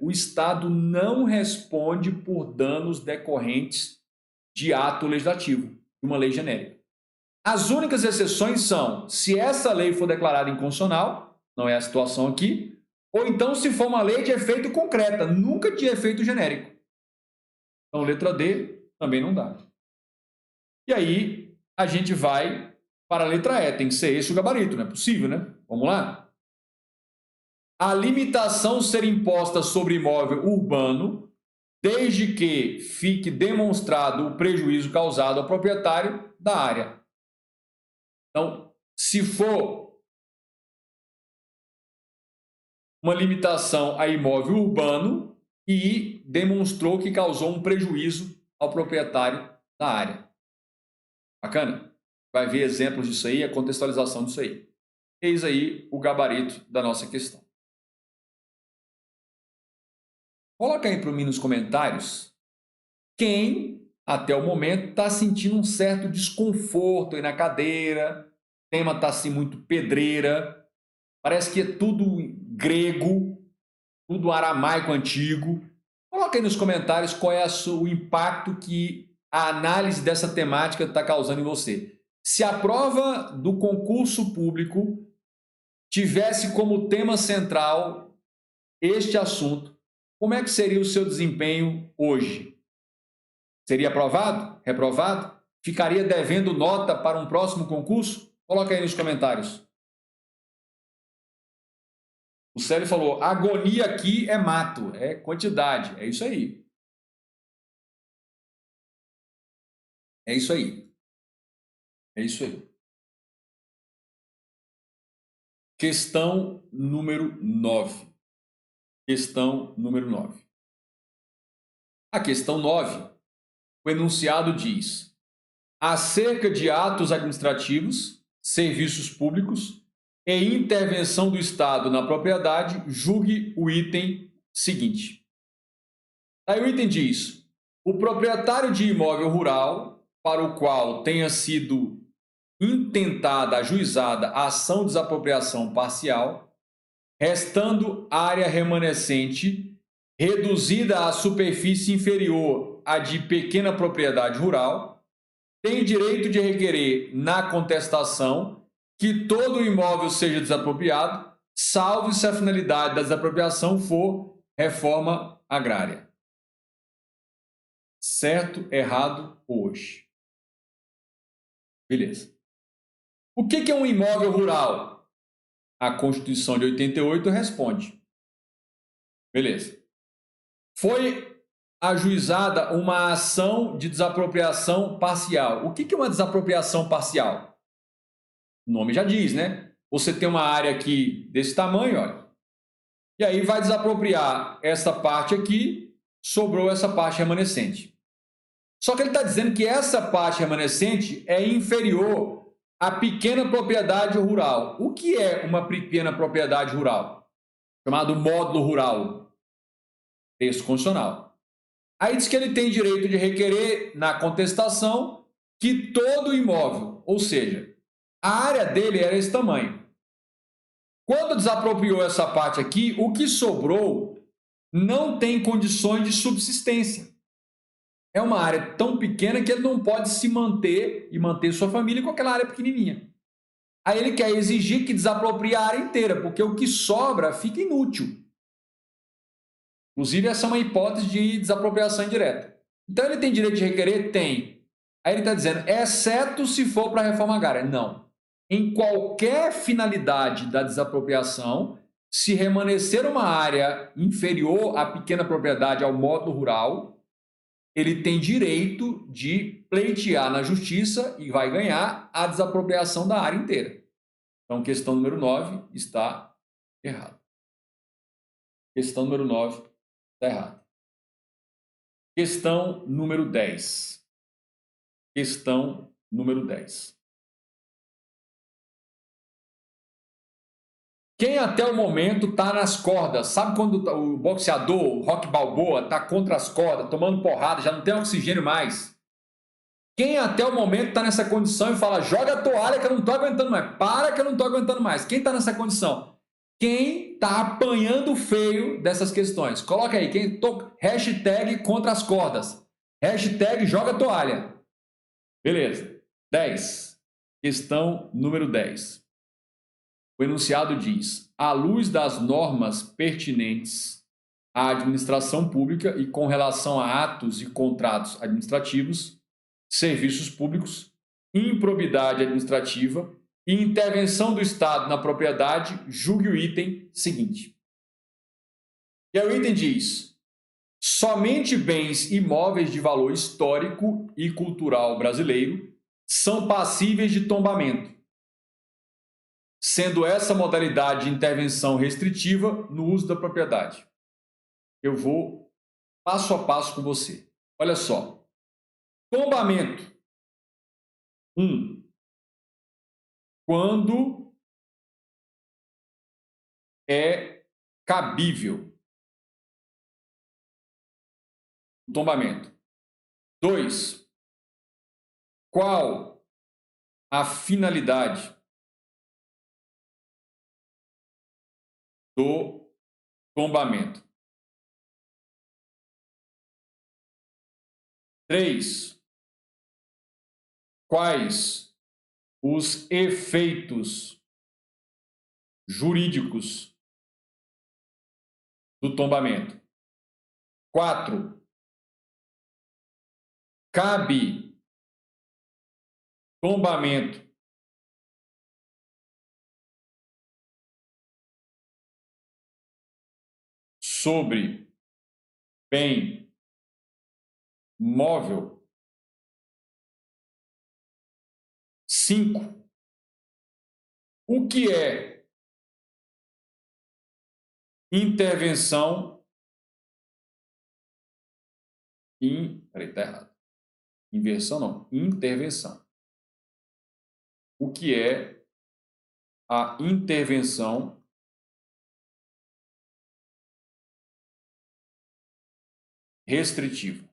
o Estado não responde por danos decorrentes de ato legislativo, de uma lei genérica. As únicas exceções são se essa lei for declarada inconstitucional, não é a situação aqui, ou então se for uma lei de efeito concreta, nunca de efeito genérico. Então, letra D também não dá. E aí, a gente vai para a letra E. Tem que ser esse o gabarito, não é possível, né? Vamos lá? A limitação ser imposta sobre imóvel urbano, desde que fique demonstrado o prejuízo causado ao proprietário da área. Então, se for uma limitação a imóvel urbano e demonstrou que causou um prejuízo ao proprietário da área. Bacana? Vai ver exemplos disso aí, a contextualização disso aí. Eis aí o gabarito da nossa questão. Coloca aí para mim nos comentários quem, até o momento, está sentindo um certo desconforto aí na cadeira, o tema está assim muito pedreira, parece que é tudo grego, tudo aramaico antigo. Coloca aí nos comentários qual é o impacto que a análise dessa temática está causando em você. Se a prova do concurso público tivesse como tema central este assunto, como é que seria o seu desempenho hoje? Seria aprovado? Reprovado? Ficaria devendo nota para um próximo concurso? Coloca aí nos comentários. O Célio falou, agonia aqui é mato, é quantidade. É isso aí. É isso aí. É isso aí. Questão número 9. Questão número 9. A questão 9, o enunciado diz: acerca de atos administrativos, serviços públicos e intervenção do Estado na propriedade, julgue o item seguinte. Aí o item diz: o proprietário de imóvel rural para o qual tenha sido intentada, ajuizada a ação de desapropriação parcial, restando área remanescente reduzida à superfície inferior à de pequena propriedade rural, tem direito de requerer na contestação que todo o imóvel seja desapropriado, salvo se a finalidade da desapropriação for reforma agrária. Certo, errado, hoje. Beleza. O que é um imóvel rural? A Constituição de 88 responde. Beleza. Foi ajuizada uma ação de desapropriação parcial. O que é uma desapropriação parcial? O nome já diz, né? Você tem uma área aqui desse tamanho, olha, e aí vai desapropriar essa parte aqui, sobrou essa parte remanescente. Só que ele está dizendo que essa parte remanescente é inferior à pequena propriedade rural. O que é uma pequena propriedade rural? Chamado módulo rural. Texto constitucional. Aí diz que ele tem direito de requerer na contestação que todo o imóvel, ou seja, a área dele era esse tamanho. Quando desapropriou essa parte aqui, o que sobrou não tem condições de subsistência. É uma área tão pequena que ele não pode se manter e manter sua família com aquela área pequenininha. Aí ele quer exigir que desaproprie a área inteira, porque o que sobra fica inútil. Inclusive, essa é uma hipótese de desapropriação indireta. Então, ele tem direito de requerer? Tem. Aí ele está dizendo, exceto se for para a reforma agrária. Não. Em qualquer finalidade da desapropriação, se remanescer uma área inferior à pequena propriedade ao módulo rural, ele tem direito de pleitear na justiça e vai ganhar a desapropriação da área inteira. Então, questão número 9 está errada. Questão número 9 está errada. Questão número 10. Questão número 10. Quem até o momento está nas cordas, sabe quando o boxeador, o Rocky Balboa, está contra as cordas, tomando porrada, já não tem oxigênio mais? Quem até o momento está nessa condição e fala, joga a toalha que eu não estou aguentando mais, para que eu não estou aguentando mais. Quem está nessa condição? Quem está apanhando feio dessas questões? Coloca aí, hashtag contra as cordas. Hashtag joga a toalha. Beleza. 10. Questão número 10. O enunciado diz, à luz das normas pertinentes à administração pública e com relação a atos e contratos administrativos, serviços públicos, improbidade administrativa e intervenção do Estado na propriedade, julgue o item seguinte. E aí o item diz, somente bens imóveis de valor histórico e cultural brasileiro são passíveis de tombamento, sendo essa modalidade de intervenção restritiva no uso da propriedade. Eu vou passo a passo com você. Olha só. Tombamento. 1. Quando é cabível o tombamento. 2. Qual a finalidade do tombamento? 3. Quais os efeitos jurídicos do tombamento? 4. Cabe tombamento sobre bem móvel? 5. O que é intervenção? Peraí, tá errado. Inversão não, intervenção. O que é a intervenção restritiva?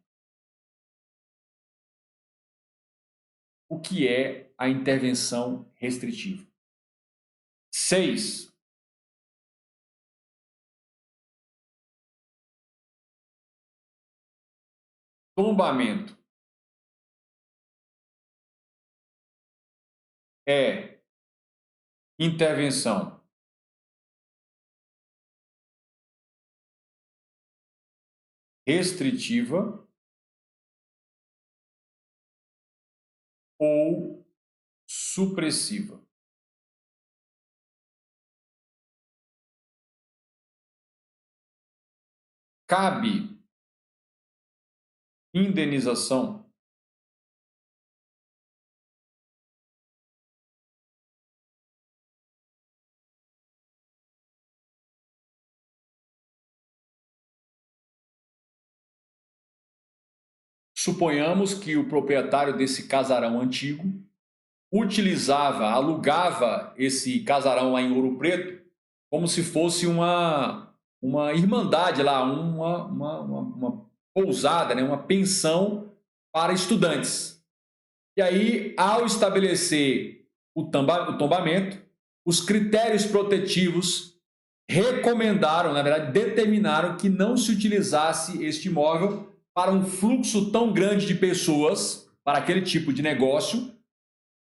O que é a intervenção restritiva? 6. Tombamento é intervenção restritiva ou supressiva? Cabe indenização? Suponhamos que o proprietário desse casarão antigo alugava esse casarão lá em Ouro Preto como se fosse uma irmandade lá, uma pousada, né? Uma pensão para estudantes. E aí, ao estabelecer o tombamento, os critérios protetivos recomendaram, na verdade, determinaram que não se utilizasse este imóvel para um fluxo tão grande de pessoas, para aquele tipo de negócio,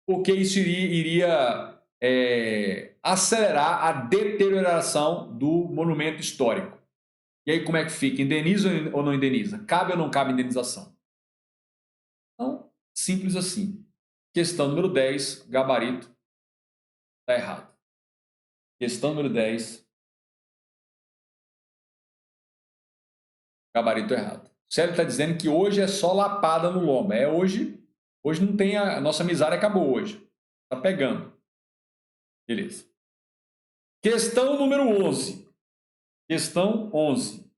porque isso iria acelerar a deterioração do monumento histórico. E aí como é que fica? Indeniza ou não indeniza? Cabe ou não cabe indenização? Então, simples assim. Questão número 10, gabarito, está errado. Questão número 10, gabarito errado. O Célio está dizendo que hoje é só lapada no lombo. Hoje não tem a nossa miséria, acabou hoje. Está pegando. Beleza. Questão número 11. Questão 11.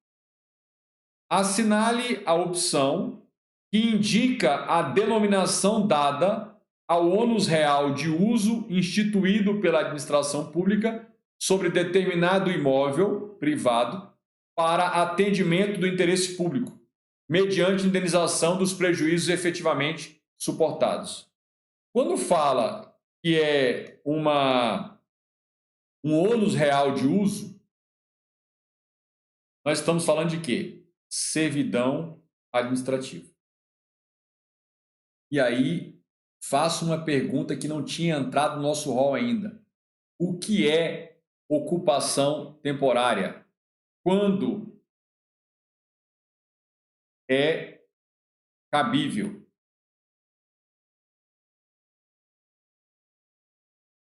Assinale a opção que indica a denominação dada ao ônus real de uso instituído pela administração pública sobre determinado imóvel privado para atendimento do interesse público, mediante indenização dos prejuízos efetivamente suportados. Quando fala que é um ônus real de uso, nós estamos falando de quê? Servidão administrativa. E aí, faço uma pergunta que não tinha entrado no nosso rol ainda. O que é ocupação temporária? Quando é cabível?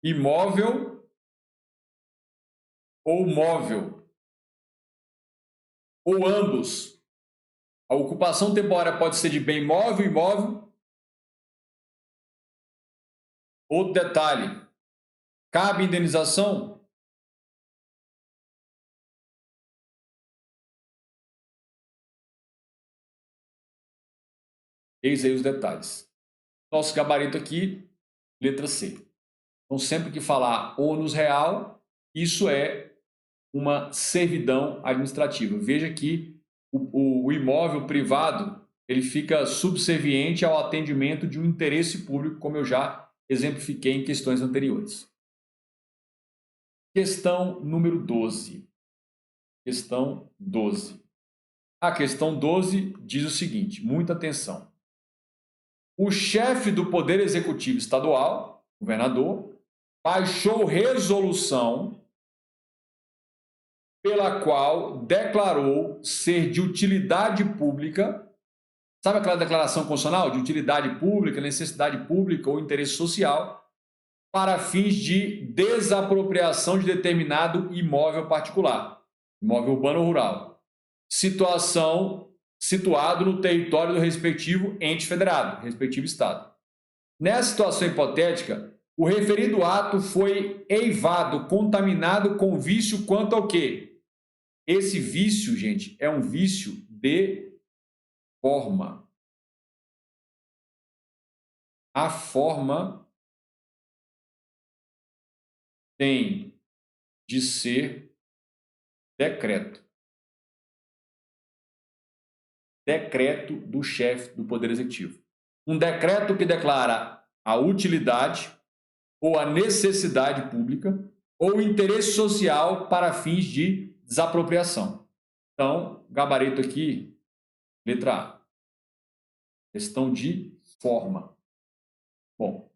Imóvel ou móvel? Ou ambos? A ocupação temporária pode ser de bem móvel e imóvel. Outro detalhe, Cabe indenização? Eis aí os detalhes. Nosso gabarito aqui, letra C. Então, sempre que falar ônus real, isso é uma servidão administrativa. Veja que o imóvel privado ele fica subserviente ao atendimento de um interesse público, como eu já exemplifiquei em questões anteriores. Questão número 12. Questão 12. A questão 12 diz o seguinte, muita atenção. O chefe do Poder Executivo Estadual, governador, baixou resolução pela qual declarou ser de utilidade pública, sabe aquela declaração constitucional de utilidade pública, necessidade pública ou interesse social, para fins de desapropriação de determinado imóvel particular, imóvel urbano ou rural, situado no território do respectivo ente federado, respectivo estado. Nessa situação hipotética, o referido ato foi eivado, contaminado com vício quanto ao quê? Esse vício, gente, é um vício de forma. A forma tem de ser decreto. Decreto do chefe do Poder Executivo. Um decreto que declara a utilidade ou a necessidade pública ou o interesse social para fins de desapropriação. Então, gabarito aqui, letra A. Questão de forma. Bom,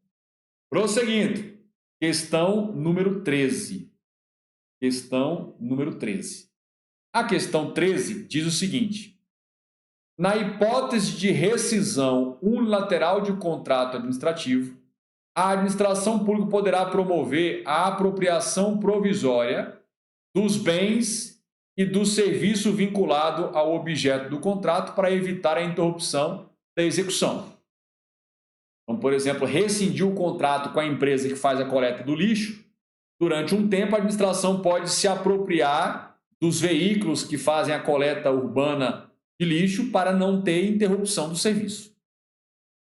prosseguindo. Questão número 13. Questão número 13. A questão 13 diz o seguinte. Na hipótese de rescisão unilateral de contrato administrativo, a administração pública poderá promover a apropriação provisória dos bens e do serviço vinculado ao objeto do contrato para evitar a interrupção da execução. Então, por exemplo, rescindir o contrato com a empresa que faz a coleta do lixo, durante um tempo a administração pode se apropriar dos veículos que fazem a coleta urbana de lixo para não ter interrupção do serviço.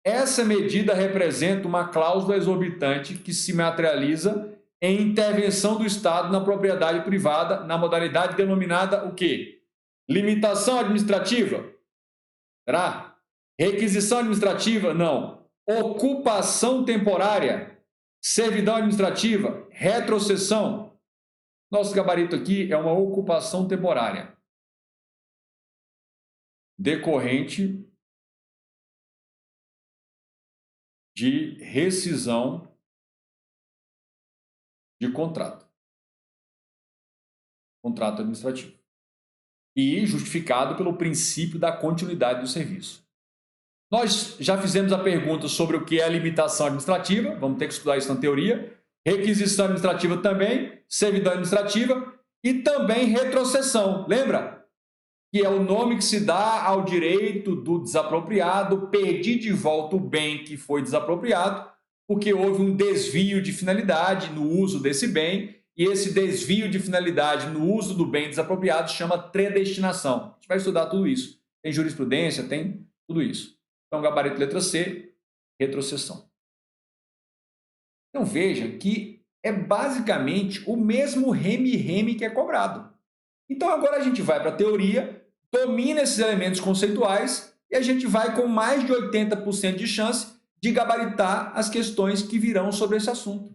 Essa medida representa uma cláusula exorbitante que se materializa em intervenção do Estado na propriedade privada, na modalidade denominada o quê? Limitação administrativa? Será? Requisição administrativa? Não. Ocupação temporária? Servidão administrativa? Retrocessão? Nosso gabarito aqui é uma ocupação temporária decorrente de rescisão de contrato administrativo, e justificado pelo princípio da continuidade do serviço. Nós já fizemos a pergunta sobre o que é a limitação administrativa, vamos ter que estudar isso na teoria, requisição administrativa também, servidão administrativa e também retrocessão, lembra? Que é o nome que se dá ao direito do desapropriado pedir de volta o bem que foi desapropriado, porque houve um desvio de finalidade no uso desse bem, e esse desvio de finalidade no uso do bem desapropriado chama predestinação. A gente vai estudar tudo isso. Tem jurisprudência, tem tudo isso. Então, gabarito letra C, retrocessão. Então, veja que é basicamente o mesmo reme-reme que é cobrado. Então, agora a gente vai para a teoria, domina esses elementos conceituais e a gente vai com mais de 80% de chance de gabaritar as questões que virão sobre esse assunto.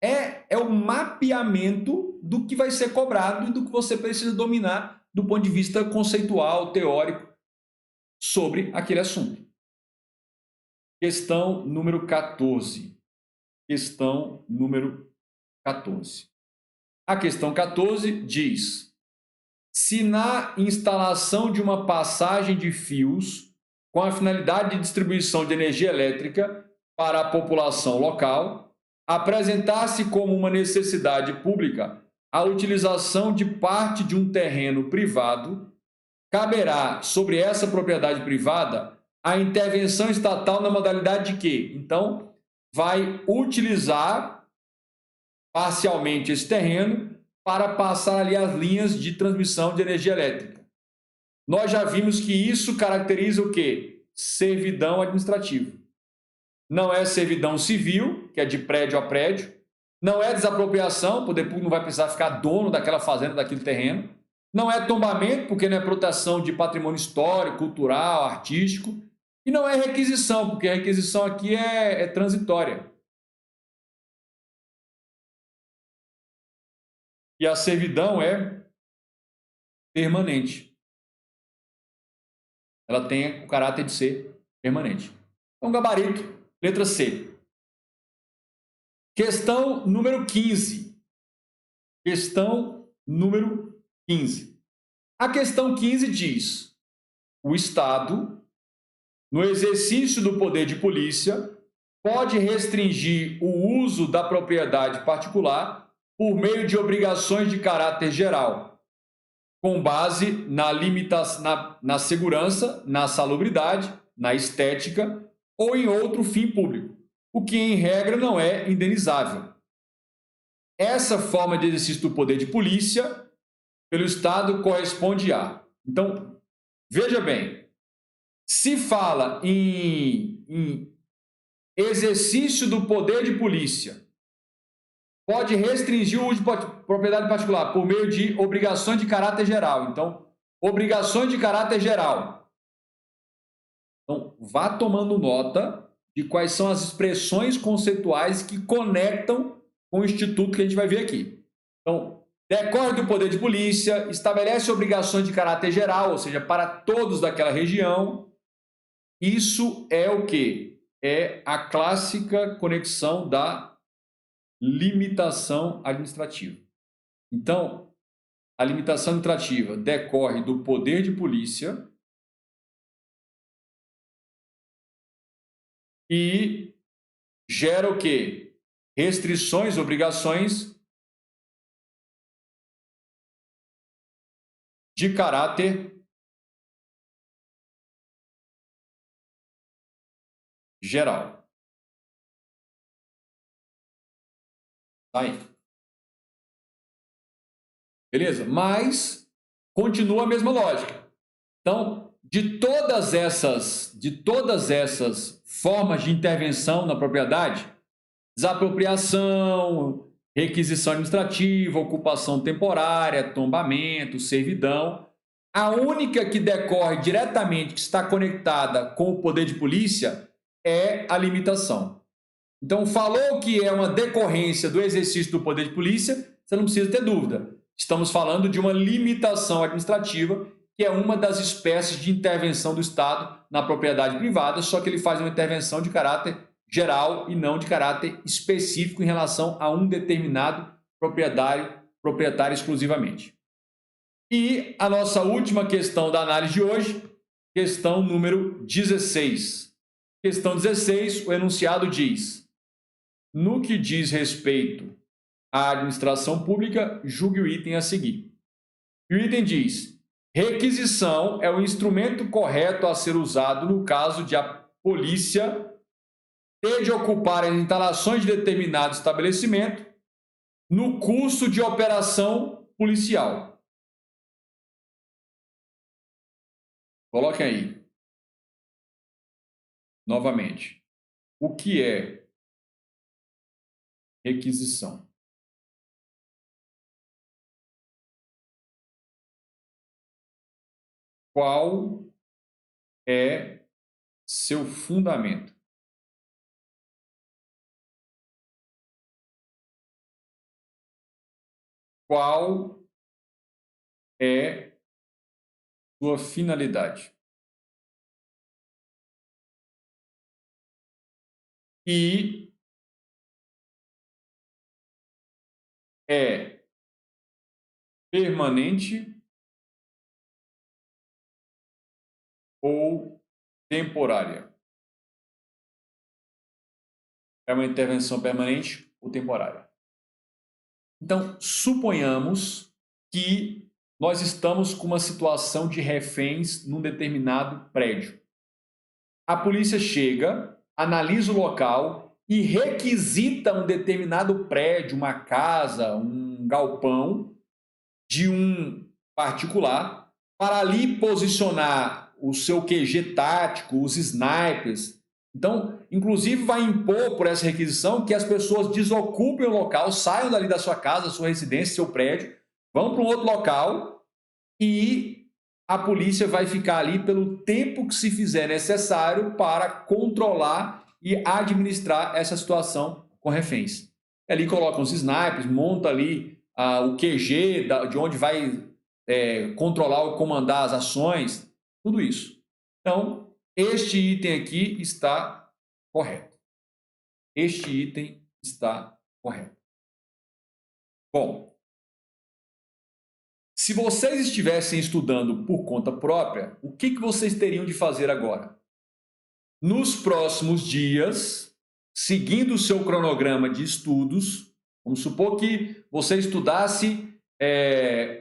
É o mapeamento do que vai ser cobrado e do que você precisa dominar do ponto de vista conceitual, teórico, sobre aquele assunto. Questão número 14. Questão número 14. A questão 14 diz: se na instalação de uma passagem de fios com a finalidade de distribuição de energia elétrica para a população local, apresentar-se como uma necessidade pública a utilização de parte de um terreno privado, caberá sobre essa propriedade privada a intervenção estatal na modalidade de quê? Então, vai utilizar parcialmente esse terreno para passar ali as linhas de transmissão de energia elétrica. Nós já vimos que isso caracteriza o quê? Servidão administrativa. Não é servidão civil, que é de prédio a prédio. Não é desapropriação, o poder público não vai precisar ficar dono daquela fazenda, daquele terreno. Não é tombamento, porque não é proteção de patrimônio histórico, cultural, artístico. E não é requisição, porque a requisição aqui é transitória. E a servidão é permanente. Ela tem o caráter de ser permanente. Então, gabarito, letra C. Questão número 15. Questão número 15. A questão 15 diz: o Estado, no exercício do poder de polícia, pode restringir o uso da propriedade particular por meio de obrigações de caráter geral, com base na segurança, na salubridade, na estética ou em outro fim público, o que, em regra, não é indenizável. Essa forma de exercício do poder de polícia pelo Estado corresponde a... Então, veja bem, se fala em exercício do poder de polícia, pode restringir o uso de propriedade particular por meio de obrigações de caráter geral. Então, obrigações de caráter geral. Então, vá tomando nota de quais são as expressões conceituais que conectam com o instituto que a gente vai ver aqui. Então, decorre do poder de polícia, estabelece obrigações de caráter geral, ou seja, para todos daquela região. Isso é o quê? É a clássica conexão da limitação administrativa. Então, a limitação administrativa decorre do poder de polícia e gera o quê? Restrições, obrigações de caráter geral. Aí. Beleza? Mas continua a mesma lógica. Então, de todas essas formas de intervenção na propriedade, desapropriação, requisição administrativa, ocupação temporária, tombamento, servidão, a única que decorre diretamente, que está conectada com o poder de polícia, é a limitação. Então, falou que é uma decorrência do exercício do poder de polícia, você não precisa ter dúvida. Estamos falando de uma limitação administrativa, que é uma das espécies de intervenção do Estado na propriedade privada, só que ele faz uma intervenção de caráter geral e não de caráter específico em relação a um determinado proprietário exclusivamente. E a nossa última questão da análise de hoje, questão número 16. Questão 16, o enunciado diz: no que diz respeito à administração pública, julgue o item a seguir. E o item diz: requisição é o instrumento correto a ser usado no caso de a polícia ter de ocupar as instalações de determinado estabelecimento no curso de operação policial. Coloquem aí. Novamente. O que é requisição? Qual é seu fundamento? Qual é sua finalidade? E é permanente ou temporária? É uma intervenção permanente ou temporária? Então, suponhamos que nós estamos com uma situação de reféns num determinado prédio. A polícia chega, analisa o local e requisita um determinado prédio, uma casa, um galpão de um particular para ali posicionar o seu QG tático, os snipers. Então, inclusive, vai impor por essa requisição que as pessoas desocupem o local, saiam dali da sua casa, sua residência, seu prédio, vão para um outro local e a polícia vai ficar ali pelo tempo que se fizer necessário para controlar e administrar essa situação com reféns. Ali colocam os snipers, monta ali o QG, de onde vai controlar ou comandar as ações, tudo isso. Então, este item aqui está correto. Este item está correto. Bom, se vocês estivessem estudando por conta própria, o que vocês teriam de fazer agora? Nos próximos dias, seguindo o seu cronograma de estudos, vamos supor que você estudasse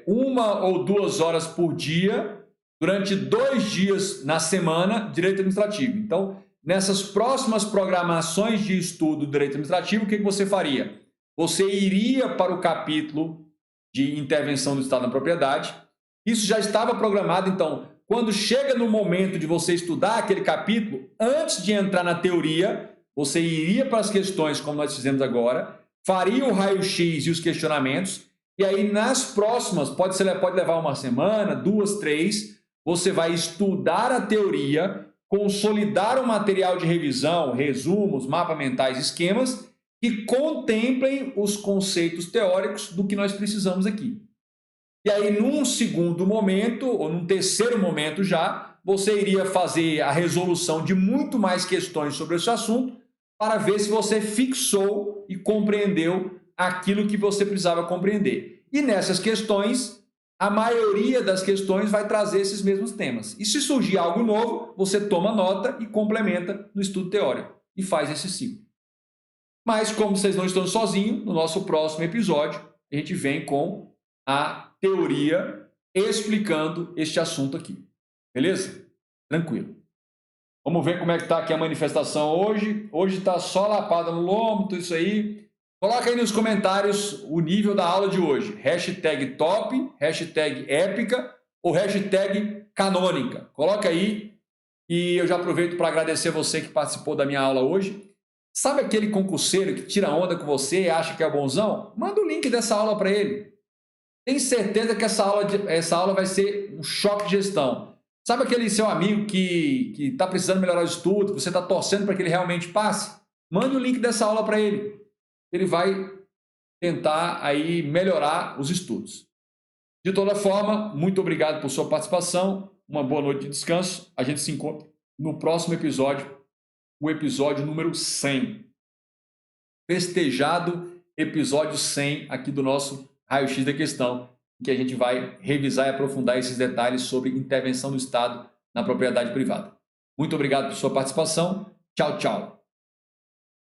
1 ou 2 horas por dia, durante 2 dias na semana, direito administrativo. Então, nessas próximas programações de estudo do direito administrativo, o que você faria? Você iria para o capítulo de intervenção do Estado na propriedade. Isso já estava programado, então, quando chega no momento de você estudar aquele capítulo, antes de entrar na teoria, você iria para as questões, como nós fizemos agora, faria o raio-x e os questionamentos, e aí nas próximas, pode levar 1 semana, 2, 3, você vai estudar a teoria, consolidar o material de revisão, resumos, mapas mentais, esquemas, que contemplem os conceitos teóricos do que nós precisamos aqui. E aí, num segundo momento, ou num terceiro momento já, você iria fazer a resolução de muito mais questões sobre esse assunto para ver se você fixou e compreendeu aquilo que você precisava compreender. E nessas questões, a maioria das questões vai trazer esses mesmos temas. E se surgir algo novo, você toma nota e complementa no estudo teórico e faz esse ciclo. Mas, como vocês não estão sozinhos, no nosso próximo episódio, a gente vem com a teoria explicando este assunto aqui. Beleza? Tranquilo. Vamos ver como é que está aqui a manifestação hoje. Hoje está só lapada no lombo, tudo isso aí. Coloca aí nos comentários o nível da aula de hoje. Hashtag top, hashtag épica ou hashtag canônica. Coloca aí e eu já aproveito para agradecer você que participou da minha aula hoje. Sabe aquele concurseiro que tira onda com você e acha que é bonzão? Manda o link dessa aula para ele. Tem certeza que essa aula vai ser um choque de gestão. Sabe aquele seu amigo que está precisando melhorar o estudo, você está torcendo para que ele realmente passe? Manda o link dessa aula para ele. Ele vai tentar aí melhorar os estudos. De toda forma, muito obrigado por sua participação. Uma boa noite de descanso. A gente se encontra no próximo episódio, o episódio número 100. Festejado episódio 100 aqui do nosso raio-x da questão, em que a gente vai revisar e aprofundar esses detalhes sobre intervenção do Estado na propriedade privada. Muito obrigado por sua participação. Tchau, tchau.